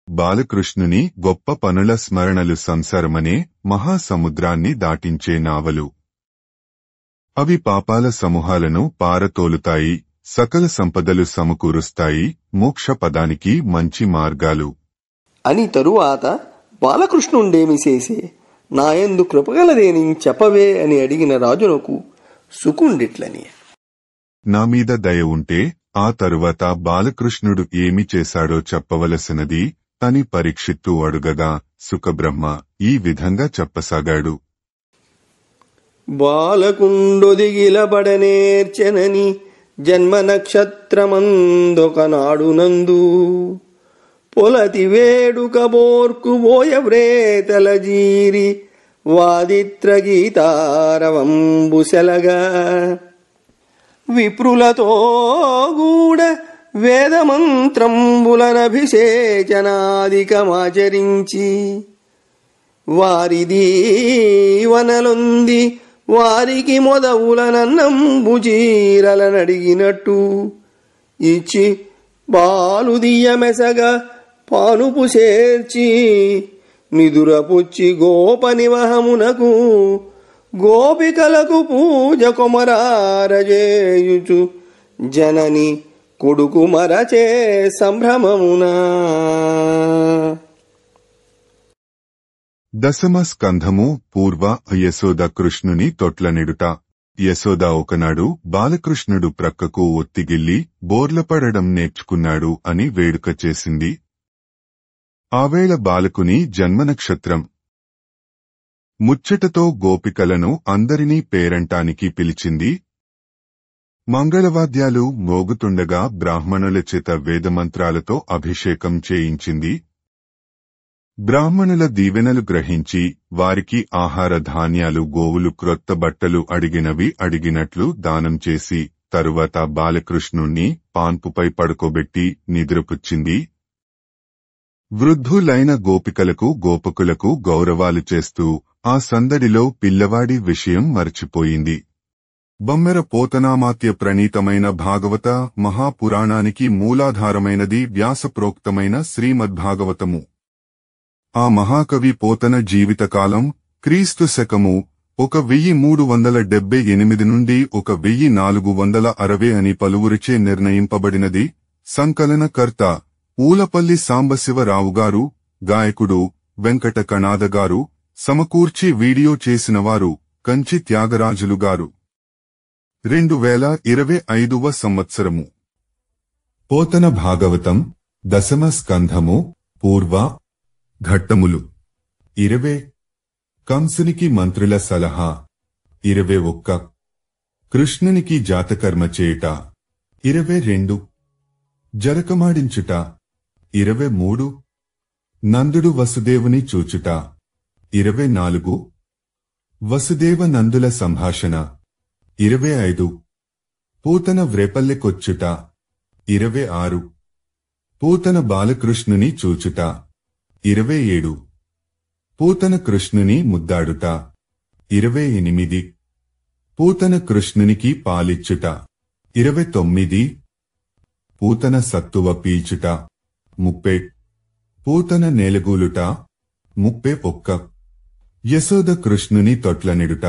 బాలకృష్ణుని గొప్ప పనుల స్మరణలు సంసారమనే మహాసముద్రాన్ని దాటించే నావలు. అవి పాపాల సమూహాలను పారతోలుతాయి, సకల సంపదలు సమకూరుస్తాయి, మోక్ష పదానికి మంచి మార్గాలు అని తరువాత బాలకృష్ణుండేమి చేసే నాయందు కృపగలదేని చెప్పవే అని అడిగిన రాజునకు సుకుండిట్లని. నా మీద దయ ఉంటే ఆ తరువాత బాలకృష్ణుడు ఏమి చేశాడో చెప్పవలసినది అని పరీక్షిత్తు అడుగగా సుఖబ్రహ్మ ఈ విధంగా చెప్పసాగాడు. బాలకుండొదిగిలబడనేర్చెనని జన్మ నక్షత్రమందొకనాడు నందు పొలతి వేడుక బోర్కు బోయ వ్రేతల జీరి వాదిత్ర గీతారవంబుసెలగా విప్రులతో గూడ వేదమంత్రంబులనభిషేచనాదికమాచరించి వారి దీవనలొంది వారికి మొదవులనన్నంబు చీరలనడిగినట్టు ఇచ్చి బాలుదియమెసగా పానుపు చేర్చి నిదురపుచ్చి గోపనివహమునకు గోపికలకు పూజ కొమరారజేయుచు జనని కొడుకు మరచే సంభ్రమమునా. దశమ స్కంధము పూర్వ యశోద కృష్ణుని తొట్లనెడుట. యశోద ఒకనాడు బాలకృష్ణుడు ప్రక్కకు ఒత్తిగిల్లి బోర్లపడడం నేర్చుకున్నాడు అని వేడుక చేసింది. ఆవేళ బాలకుని జన్మనక్షత్రం. ముచ్చటతో గోపికలను అందరినీ పేరంటానికి పిలిచింది. మంగళవాద్యాలు మోగుతుండగా బ్రాహ్మణుల చేత వేదమంత్రాలతో అభిషేకం చేయించింది. బ్రాహ్మణుల దీవెనలు గ్రహించి వారికి ఆహార ధాన్యాలు, గోవులు, క్రొత్త బట్టలు అడిగినవి అడిగినట్లు దానం చేసి తరువాత బాలకృష్ణుణ్ణి పాన్పుపై పడుకోబెట్టి నిద్రపుచ్చింది. వృద్ధులైన గోపికలకు గోపకులకు గౌరవాలు చేస్తూ ఆ సందడిలో పిల్లవాడి విషయం మరచిపోయింది. బమ్మెర పోతనామాత్య ప్రణీతమైన భాగవత మహాపురాణానికి మూలాధారమైనది వ్యాసప్రోక్తమైన శ్రీమద్భాగవతము. ఆ మహాకవి పోతన జీవితకాలం క్రీస్తు శకము 1378 నుండి 1460 అని పలువురిచే నిర్ణయింపబడినది. సంకలనకర్త ఊలపల్లి సాంబశివరావుగారు, గాయకుడు వెంకట కణాదగారు, సమకూర్చి వీడియో చేసినవారు కంచి త్యాగరాజులుగారు. 2025వ సంవత్సరము. పోతన భాగవతం దశమ స్కంధము పూర్వ ఘట్టములు 20. కంసునికి మంత్రుల సలహా 21. కృష్ణునికి జాతకర్మ చేయుట 22. జరకమాడించుట 23. నందుడు వసుదేవుని చూచుట 24. వసుదేవ నందుల సంభాషణ 25. పూతన వ్రేపల్లెకొచ్చుట 26. పూతన బాలకృష్ణుని చూచుట 27. పూతన కృష్ణుని ముద్దాడుట 28. పూతన కృష్ణునికి పాలిచ్చుట 29. పూతన సత్తువ పీల్చుట 30. పూతన నేలగూలుట 31. యశోద కృష్ణుని తొట్లనెడుట